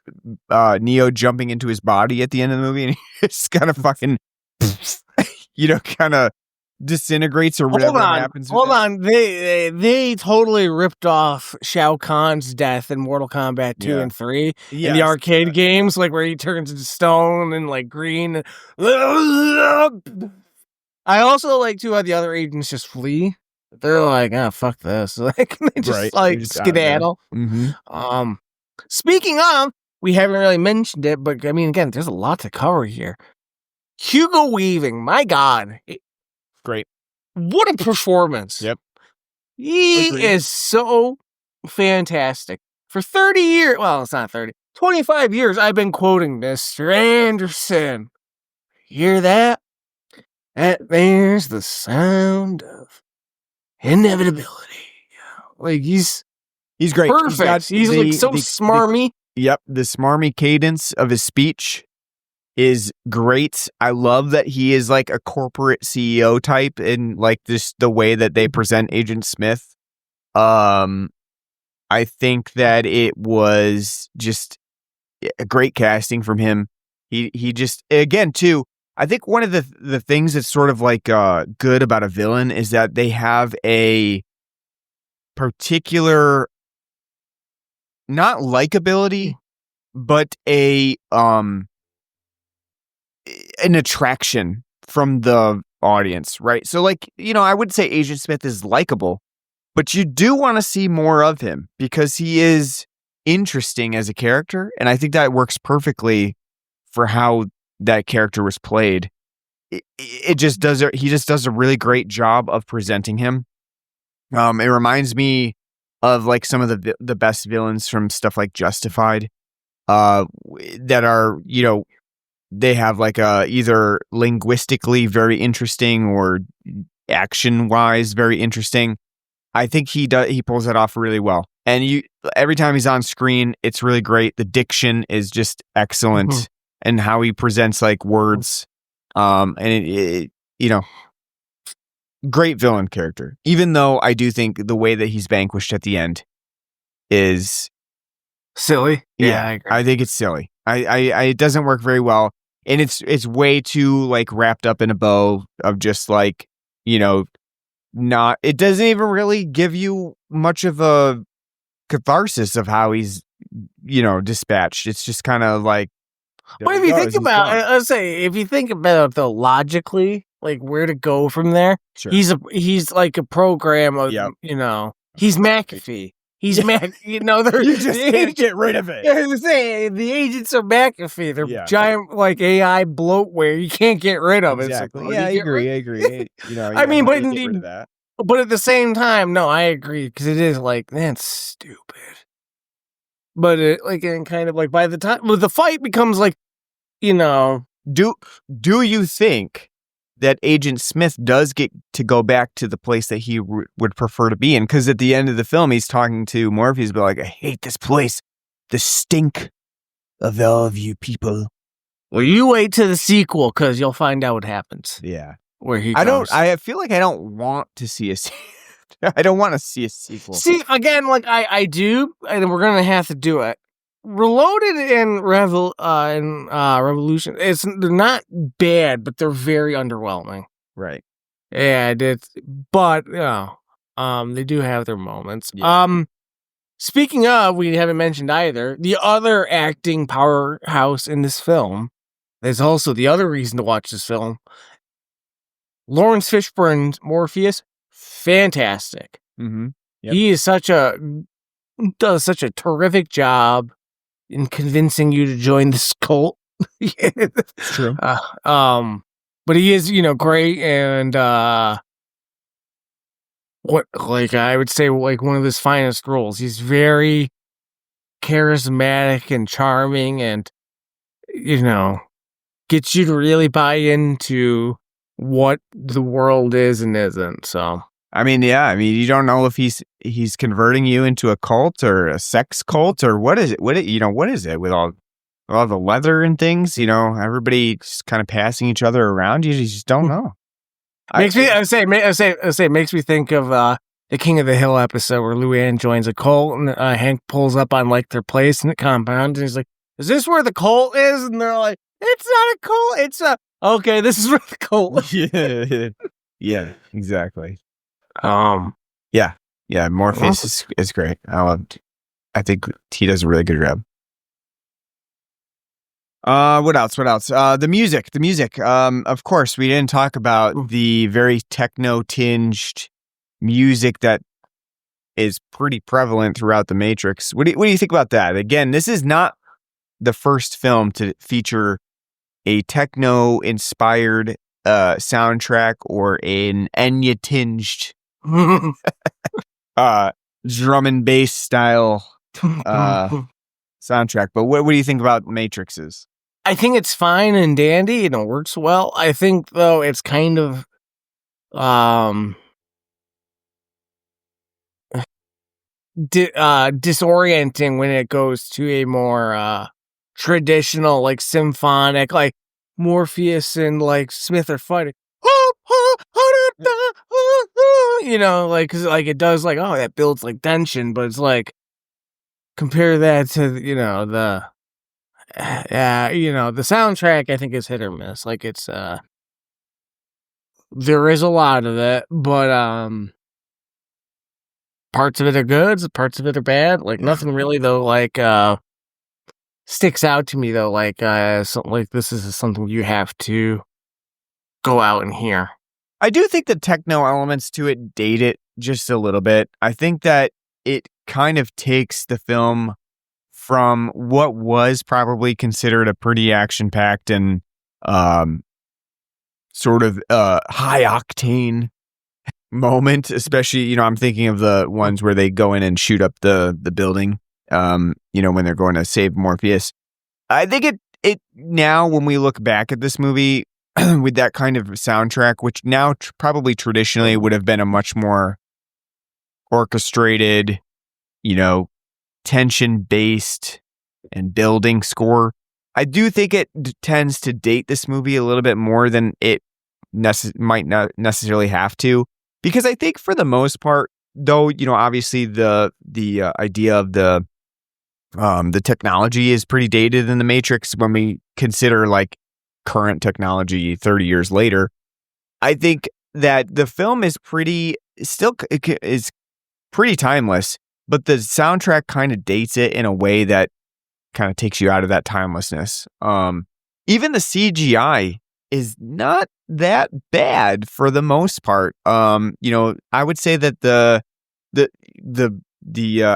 Neo jumping into his body at the end of the movie, and he just kind of fucking, kind of disintegrates or whatever happens. Hold on. They totally ripped off Shao Kahn's death in Mortal Kombat 2 and 3 in the arcade games, like where he turns into stone and like green. I also like to how the other agents just flee. They're like, fuck this. Like they just skedaddle. Mm-hmm. Speaking of, we haven't really mentioned it, but I mean, again, there's a lot to cover here. Hugo Weaving, my God. Great. What a performance. Yep. He is so fantastic. For 30 years, well, it's not 30, 25 years, I've been quoting Mr. Anderson. Hear that? There's the sound of inevitability. Like, he's great. Perfect. He's like so smarmy. The smarmy cadence of his speech is great. I love that he is like a corporate CEO type in like this, the way that they present Agent Smith. I think that it was just a great casting from him. He just, again, too, I think one of the things that's sort of like good about a villain is that they have a particular, not likability, but an attraction from the audience, right? So like, I would say Agent Smith is likable, but you do want to see more of him because he is interesting as a character. And I think that works perfectly for how that character was played. He just does a really great job of presenting him. It reminds me of like some of the best villains from stuff like Justified, that are, they have like either linguistically very interesting or action wise very interesting. I think he pulls that off really well. And every time he's on screen, it's really great. The diction is just excellent, and how he presents like words. And it great villain character. Even though I do think the way that he's vanquished at the end is silly. Yeah, I think it's silly. It doesn't work very well. And it's way too like wrapped up in a bow of just like, not, it doesn't even really give you much of a catharsis of how he's, dispatched. It's just kind of like, but if you think about it, I'll say, if you think about it though, logically, like where to go from there, sure. He's like a program of, he's McAfee. He's you just can't get rid of it. Yeah, I was saying, the agents are McAfee. They're giant like AI bloatware. You can't get rid of it. Exactly. Like, I agree. I mean, but get rid of that. But at the same time, no, I agree, because it is like, that's stupid. But it like, and kind of like by the time the fight becomes like, do you think that Agent Smith does get to go back to the place that he would prefer to be in? Because at the end of the film, he's talking to Morpheus, but like, I hate this place. The stink of all of you people. Well, you wait to the sequel, because you'll find out what happens. Yeah. Where he goes. I feel like I don't want to see I don't want to see a sequel. See, again, like I do, and we're going to have to do it. Reloaded and Revolution, they're not bad, but they're very underwhelming. Right. Yeah, but they do have their moments. Yeah. Speaking of, we haven't mentioned either, the other acting powerhouse in this film. There's also the other reason to watch this film. Lawrence Fishburne's Morpheus, fantastic. Mm-hmm. Yep. He is does such a terrific job in convincing you to join this cult. It's true. But he is, great, and I would say like one of his finest roles. He's very charismatic and charming, and gets you to really buy into what the world is and isn't. So I mean, you don't know if he's converting you into a cult or a sex cult or what is it? What is it with all the leather and things? Everybody just kind of passing each other around. You just don't know. Makes me think of the King of the Hill episode where Luann joins a cult and Hank pulls up on like their place in the compound and he's like, "Is this where the cult is?" And they're like, "It's not a cult. It's okay. This is where the cult." Yeah, exactly. Yeah, Morpheus is great. I think he does a really good job. What else? The music. Of course, we didn't talk about the very techno-tinged music that is pretty prevalent throughout the Matrix. What do you think about that? Again, this is not the first film to feature a techno-inspired soundtrack or an Enya-tinged drum and bass style soundtrack. But what do you think about Matrix's? I think it's fine and dandy and it works well. I think though it's kind of disorienting when it goes to a more traditional, like symphonic, like Morpheus and like Smith are fighting. Cause like it does like, oh, that builds like tension, but it's like compare that to the soundtrack. I think is hit or miss. Like it's there is a lot of it, but parts of it are good, parts of it are bad. Like nothing really though like sticks out to me though, like something like this is something you have to go out and hear. I do think the techno elements to it date it just a little bit. I think that it kind of takes the film from what was probably considered a pretty action-packed and sort of high-octane moment, especially, I'm thinking of the ones where they go in and shoot up the building, when they're going to save Morpheus. I think it now, when we look back at this movie with that kind of soundtrack, which now probably traditionally would have been a much more orchestrated, tension-based and building score, I do think it tends to date this movie a little bit more than it might not necessarily have to. Because I think for the most part, though, obviously the idea of the technology is pretty dated in the Matrix when we consider like current technology 30 years later. I think that the film is pretty timeless, but the soundtrack kind of dates it in a way that kind of takes you out of that timelessness. Even the CGI is not that bad for the most part. I would say that the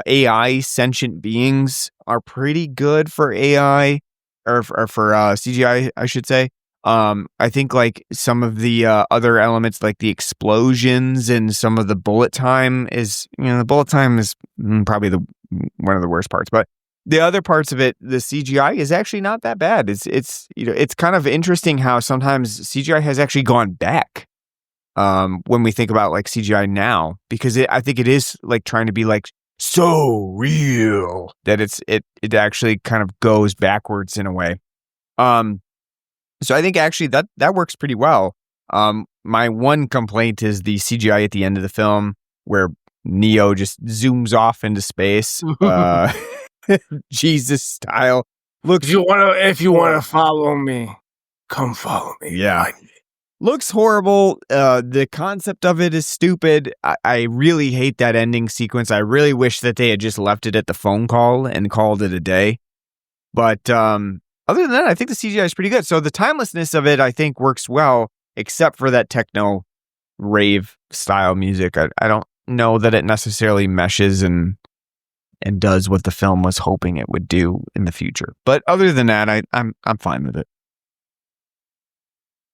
AI sentient beings are pretty good for AI or for CGI, I should say. I think like some of the other elements, like the explosions and some of the bullet time is, probably one of the worst parts. But the other parts of it, the CGI is actually not that bad. It's kind of interesting how sometimes CGI has actually gone back when we think about like CGI now, because I think it is like trying to be like so real that it actually kind of goes backwards in a way. So I think actually that works pretty well. My one complaint is the CGI at the end of the film where Neo just zooms off into space, Jesus style. Looks. If you wanna follow me, come follow me. Yeah. Looks horrible. The concept of it is stupid. I really hate that ending sequence. I really wish that they had just left it at the phone call and called it a day. But other than that, I think the CGI is pretty good. So the timelessness of it, I think, works well, except for that techno rave style music. I don't know that it necessarily meshes and does what the film was hoping it would do in the future. But other than that, I'm fine with it.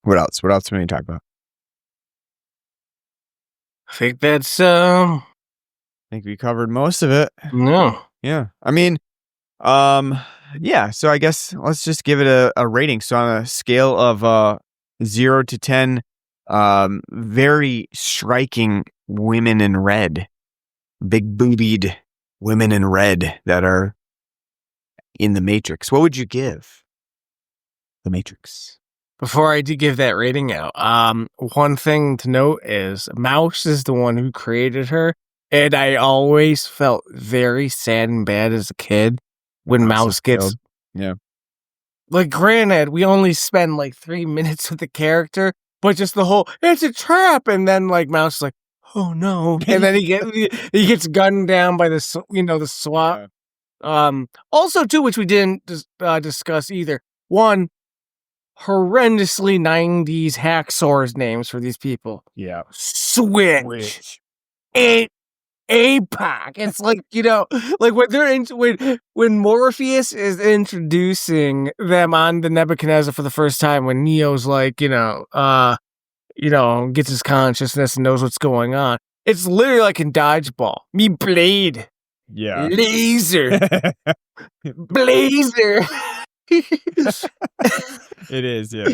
What else? What else do we need to talk about? I think that's I think we covered most of it. No. Yeah. I mean, Yeah, so I guess let's just give it a rating. So on a scale of 0 to 10, very striking women in red, big boobied women in red that are in the Matrix. What would you give the Matrix? Before I do give that rating out, one thing to note is Mouse is the one who created her, and I always felt very sad and bad as a kid when Mouse gets killed. Yeah. Like, granted, we only spend like 3 minutes with the character, but just the whole it's a trap, and then like Mouse is like, oh no, and then he gets gunned down by the SWAT. Yeah. Also too, which we didn't discuss either. One, horrendously 90s hacksaws names for these people. Yeah. Switch. APOC. It's like, like when they're when Morpheus is introducing them on the Nebuchadnezzar for the first time, when Neo's like, gets his consciousness and knows what's going on. It's literally like in Dodgeball. Me blade. Yeah. Laser. Blazer. It is, yeah.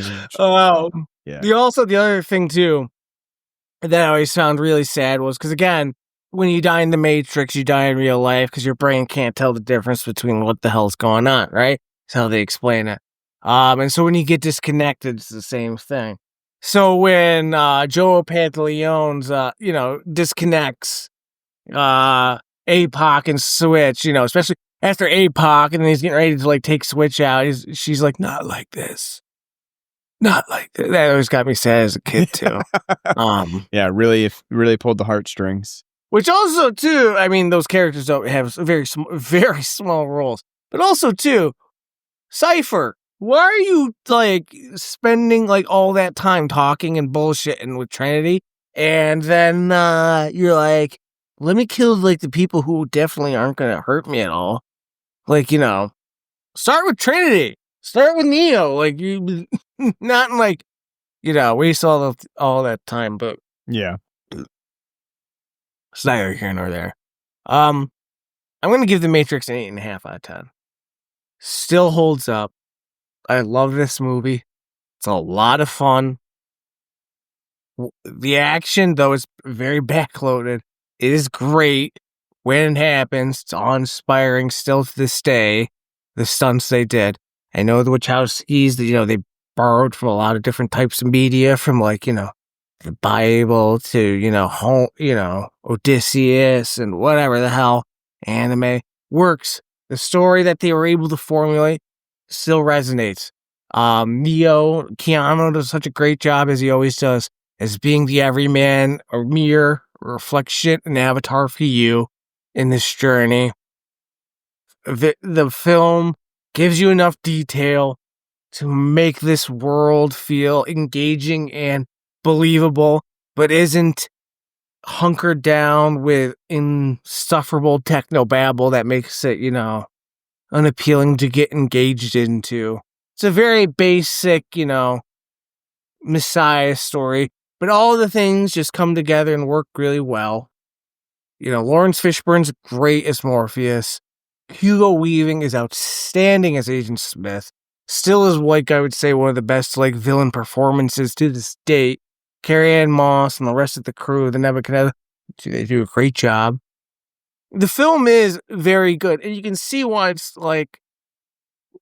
Yeah. The other thing too that I always found really sad was because, again, when you die in the Matrix, you die in real life because your brain can't tell the difference between what the hell's going on, right? That's how they explain it. And so when you get disconnected, it's the same thing. So when Joe Pantaleone's, disconnects APOC and Switch, especially after APOC, and then he's getting ready to like take Switch out, she's like, not like this. Not like that. That always got me sad as a kid too. Yeah, really pulled the heartstrings. Which also too, I mean, those characters don't have very small roles. But also too, Cypher, why are you like spending like all that time talking and bullshitting with Trinity, and then you're like, let me kill like the people who definitely aren't gonna hurt me at all. Like, start with Trinity. Start with Neo. Like, you not like, waste all that time, but yeah. It's neither here nor there. I'm going to give The Matrix an 8.5 out of 10. Still holds up. I love this movie. It's a lot of fun. The action, though, is very backloaded. It is great when it happens. It's awe-inspiring still to this day, the stunts they did. I know the Wachowskis, they borrowed from a lot of different types of media, from like, the Bible to, Odysseus and whatever the hell anime works. The story that they were able to formulate still resonates. Keanu does such a great job, as he always does, as being the everyman, a mirror, a reflection, an avatar for you in this journey. The film gives you enough detail to make this world feel engaging and believable, but isn't hunkered down with insufferable technobabble that makes it, unappealing to get engaged into. It's a very basic, Messiah story, but all the things just come together and work really well. Lawrence Fishburne's great as Morpheus. Hugo Weaving is outstanding as Agent Smith. Still is, like, I would say, one of the best, like, villain performances to this date. Carrie-Anne Moss and the rest of the crew, the Nebuchadnezzar, they do a great job. The film is very good, and you can see why it's like,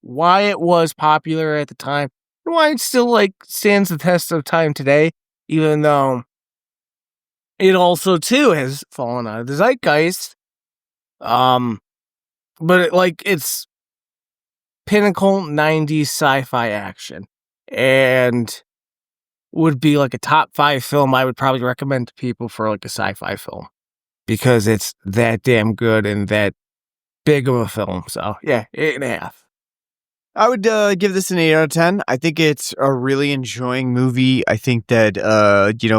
why it was popular at the time, and why it still like stands the test of time today, even though it also too has fallen out of the zeitgeist. But it's pinnacle 90s sci-fi action, and would be like a top 5 film I would probably recommend to people for like a sci-fi film, because it's that damn good and that big of a film. So yeah, 8.5. I would give this an 8 out of 10. I think it's a really enjoying movie. I think that,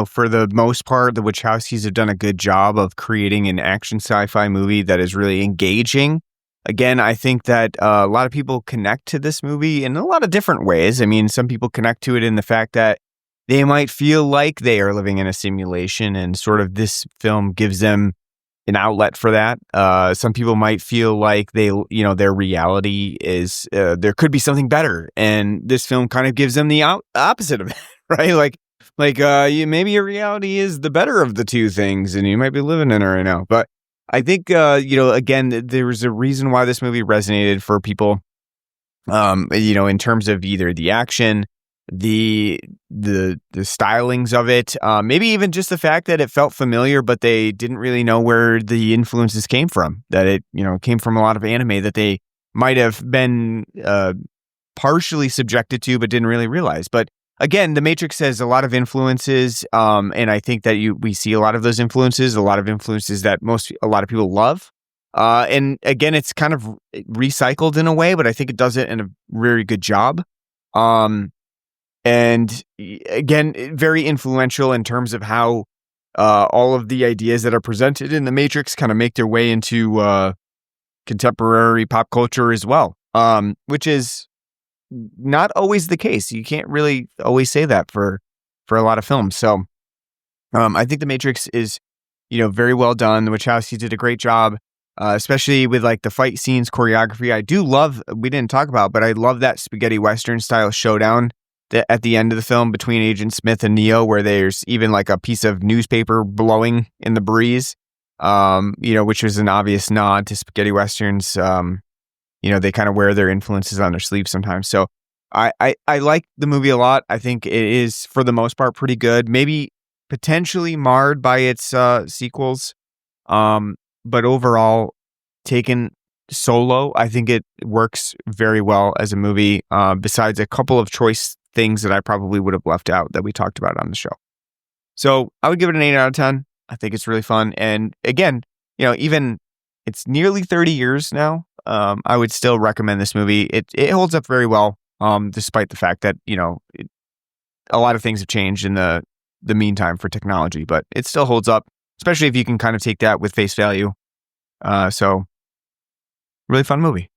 for the most part, the Wachowskis have done a good job of creating an action sci-fi movie that is really engaging. Again, I think that a lot of people connect to this movie in a lot of different ways. I mean, some people connect to it in the fact that they might feel like they are living in a simulation, and sort of this film gives them an outlet for that. Some people might feel like their reality is there could be something better, and this film kind of gives them the opposite of that, right? Maybe your reality is the better of the two things, and you might be living in it right now. But I think again, there was a reason why this movie resonated for people. In terms of either the action, the stylings of it, maybe even just the fact that it felt familiar, but they didn't really know where the influences came from. That it came from a lot of anime that they might have been partially subjected to, but didn't really realize. But again, The Matrix has a lot of influences, and I think that we see a lot of those influences, a lot of influences that a lot of people love. And again, it's kind of recycled in a way, but I think it does it in a very good job. And again, very influential in terms of how all of the ideas that are presented in The Matrix kind of make their way into contemporary pop culture as well, which is not always the case. You can't really always say that for a lot of films. So I think The Matrix is very well done. The Wachowskis did a great job. Especially with like the fight scenes, choreography. I do love, we didn't talk about, but I love that spaghetti Western style showdown at the end of the film between Agent Smith and Neo, where there's even like a piece of newspaper blowing in the breeze, which was an obvious nod to spaghetti Westerns. They kind of wear their influences on their sleeves sometimes. So I like the movie a lot. I think it is, for the most part, pretty good. Maybe potentially marred by its sequels. But overall, taken solo, I think it works very well as a movie, besides a couple of choice things that I probably would have left out that we talked about on the show. So I would give it an 8 out of 10. I think it's really fun. And again, even it's nearly 30 years now. I would still recommend this movie. It holds up very well, despite the fact that, a lot of things have changed in the meantime for technology, but it still holds up. Especially if you can kind of take that with face value. So, really fun movie.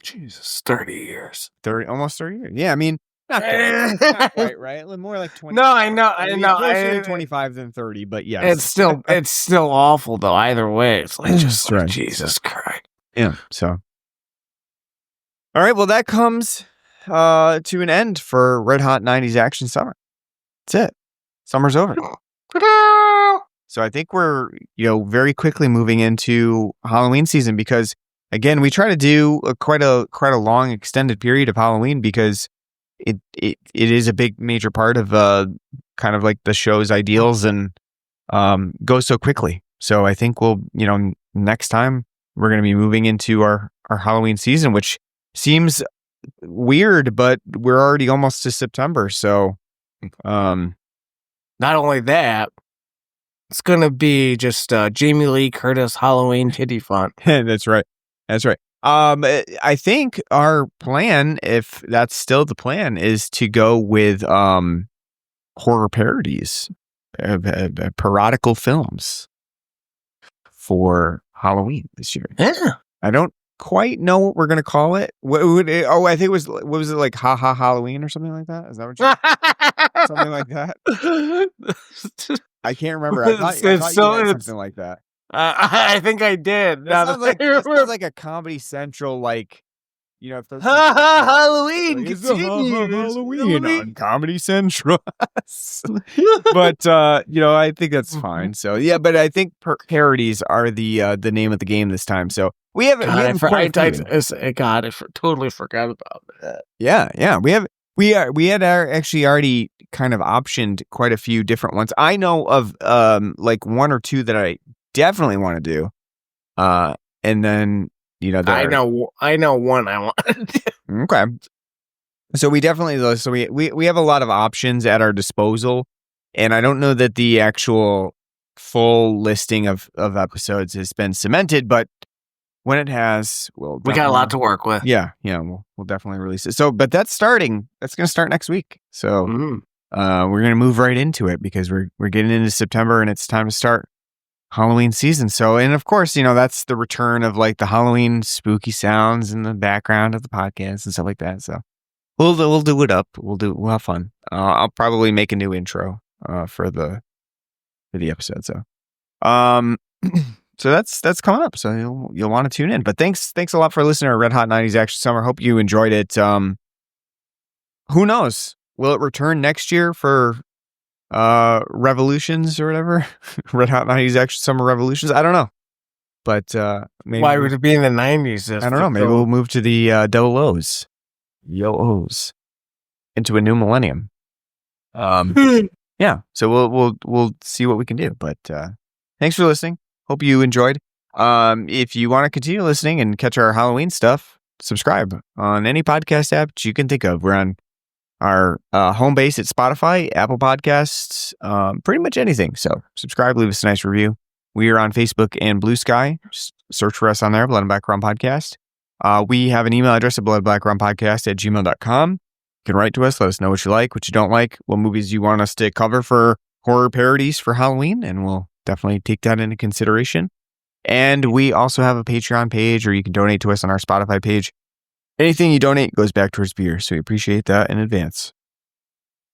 Jesus, 30 years. Almost 30 years. Yeah, I mean, not quite, right? More like 20. No, I know. Closer to 25 than 30, but yes. It's still awful, though, either way. It's like, just like, Jesus Christ. Yeah, so. All right, well, that comes to an end for Red Hot 90s Action Summer. That's it. Summer's over. So I think we're, very quickly moving into Halloween season because, again, we try to do quite a long extended period of Halloween because it is a big major part of kind of like the show's ideals and goes so quickly. So I think we'll, next time we're going to be moving into our Halloween season, which seems weird, but we're already almost to September. So, not only that, it's going to be just Jamie Lee Curtis Halloween titty font. That's right. I think our plan, if that's still the plan, is to go with horror parodies, parodical films for Halloween this year. Yeah. I don't quite know what we're going to call it. I think it was, what was it, like Ha Ha Halloween or something like that? Is that what you something like that? I can't remember. I thought you had something like that. I think I did. That sounds like a Comedy Central, like, Halloween Halloween on Comedy Central. But I think that's fine. So yeah, but I think parodies are the name of the game this time. So we haven't. I totally forgot about that. Yeah. We had actually already kind of optioned quite a few different ones. I know of like one or two that I definitely want to do. And then I know one I want to do. Okay. So we definitely we have a lot of options at our disposal, and I don't know that the actual full listing of episodes has been cemented, but when it has, we got a lot to work with. Yeah, we'll definitely release it. So, but that's going to start next week. So, we're going to move right into it because we're getting into September and it's time to start Halloween season. So, and of course, that's the return of like the Halloween spooky sounds in the background of the podcast and stuff like that. So, we'll do it up. We'll have fun. I'll probably make a new intro for the episode. So, So that's coming up. So you'll want to tune in. But thanks a lot for listening to Red Hot 90s Action Summer. Hope you enjoyed it. Who knows? Will it return next year for Revolutions or whatever? Red Hot 90s Action Summer Revolutions? I don't know. But maybe why would it be in the 90s? I don't know. Maybe we'll move to the double O's. Yo O's. Into a new millennium. Yeah. So we'll see what we can do. But thanks for listening. Hope you enjoyed. If you want to continue listening and catch our Halloween stuff, subscribe on any podcast app that you can think of. We're on our home base at Spotify, Apple Podcasts, pretty much anything. So subscribe, leave us a nice review. We are on Facebook and Blue Sky. Just search for us on there, Blood and Background Podcast. We have an email address at bloodandbackgroundpodcast@gmail.com. You can write to us, let us know what you like, what you don't like, what movies you want us to cover for horror parodies for Halloween, and we'll definitely take that into consideration. And we also have a Patreon page, or you can donate to us on our Spotify page. Anything you donate goes back towards beer, so we appreciate that in advance.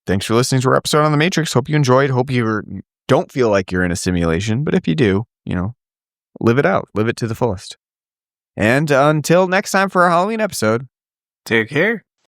Thanks for listening to our episode on The Matrix. Hope you enjoyed. Hope you don't feel like you're in a simulation, but if you do, live it out. Live it to the fullest. And until next time for our Halloween episode, take care.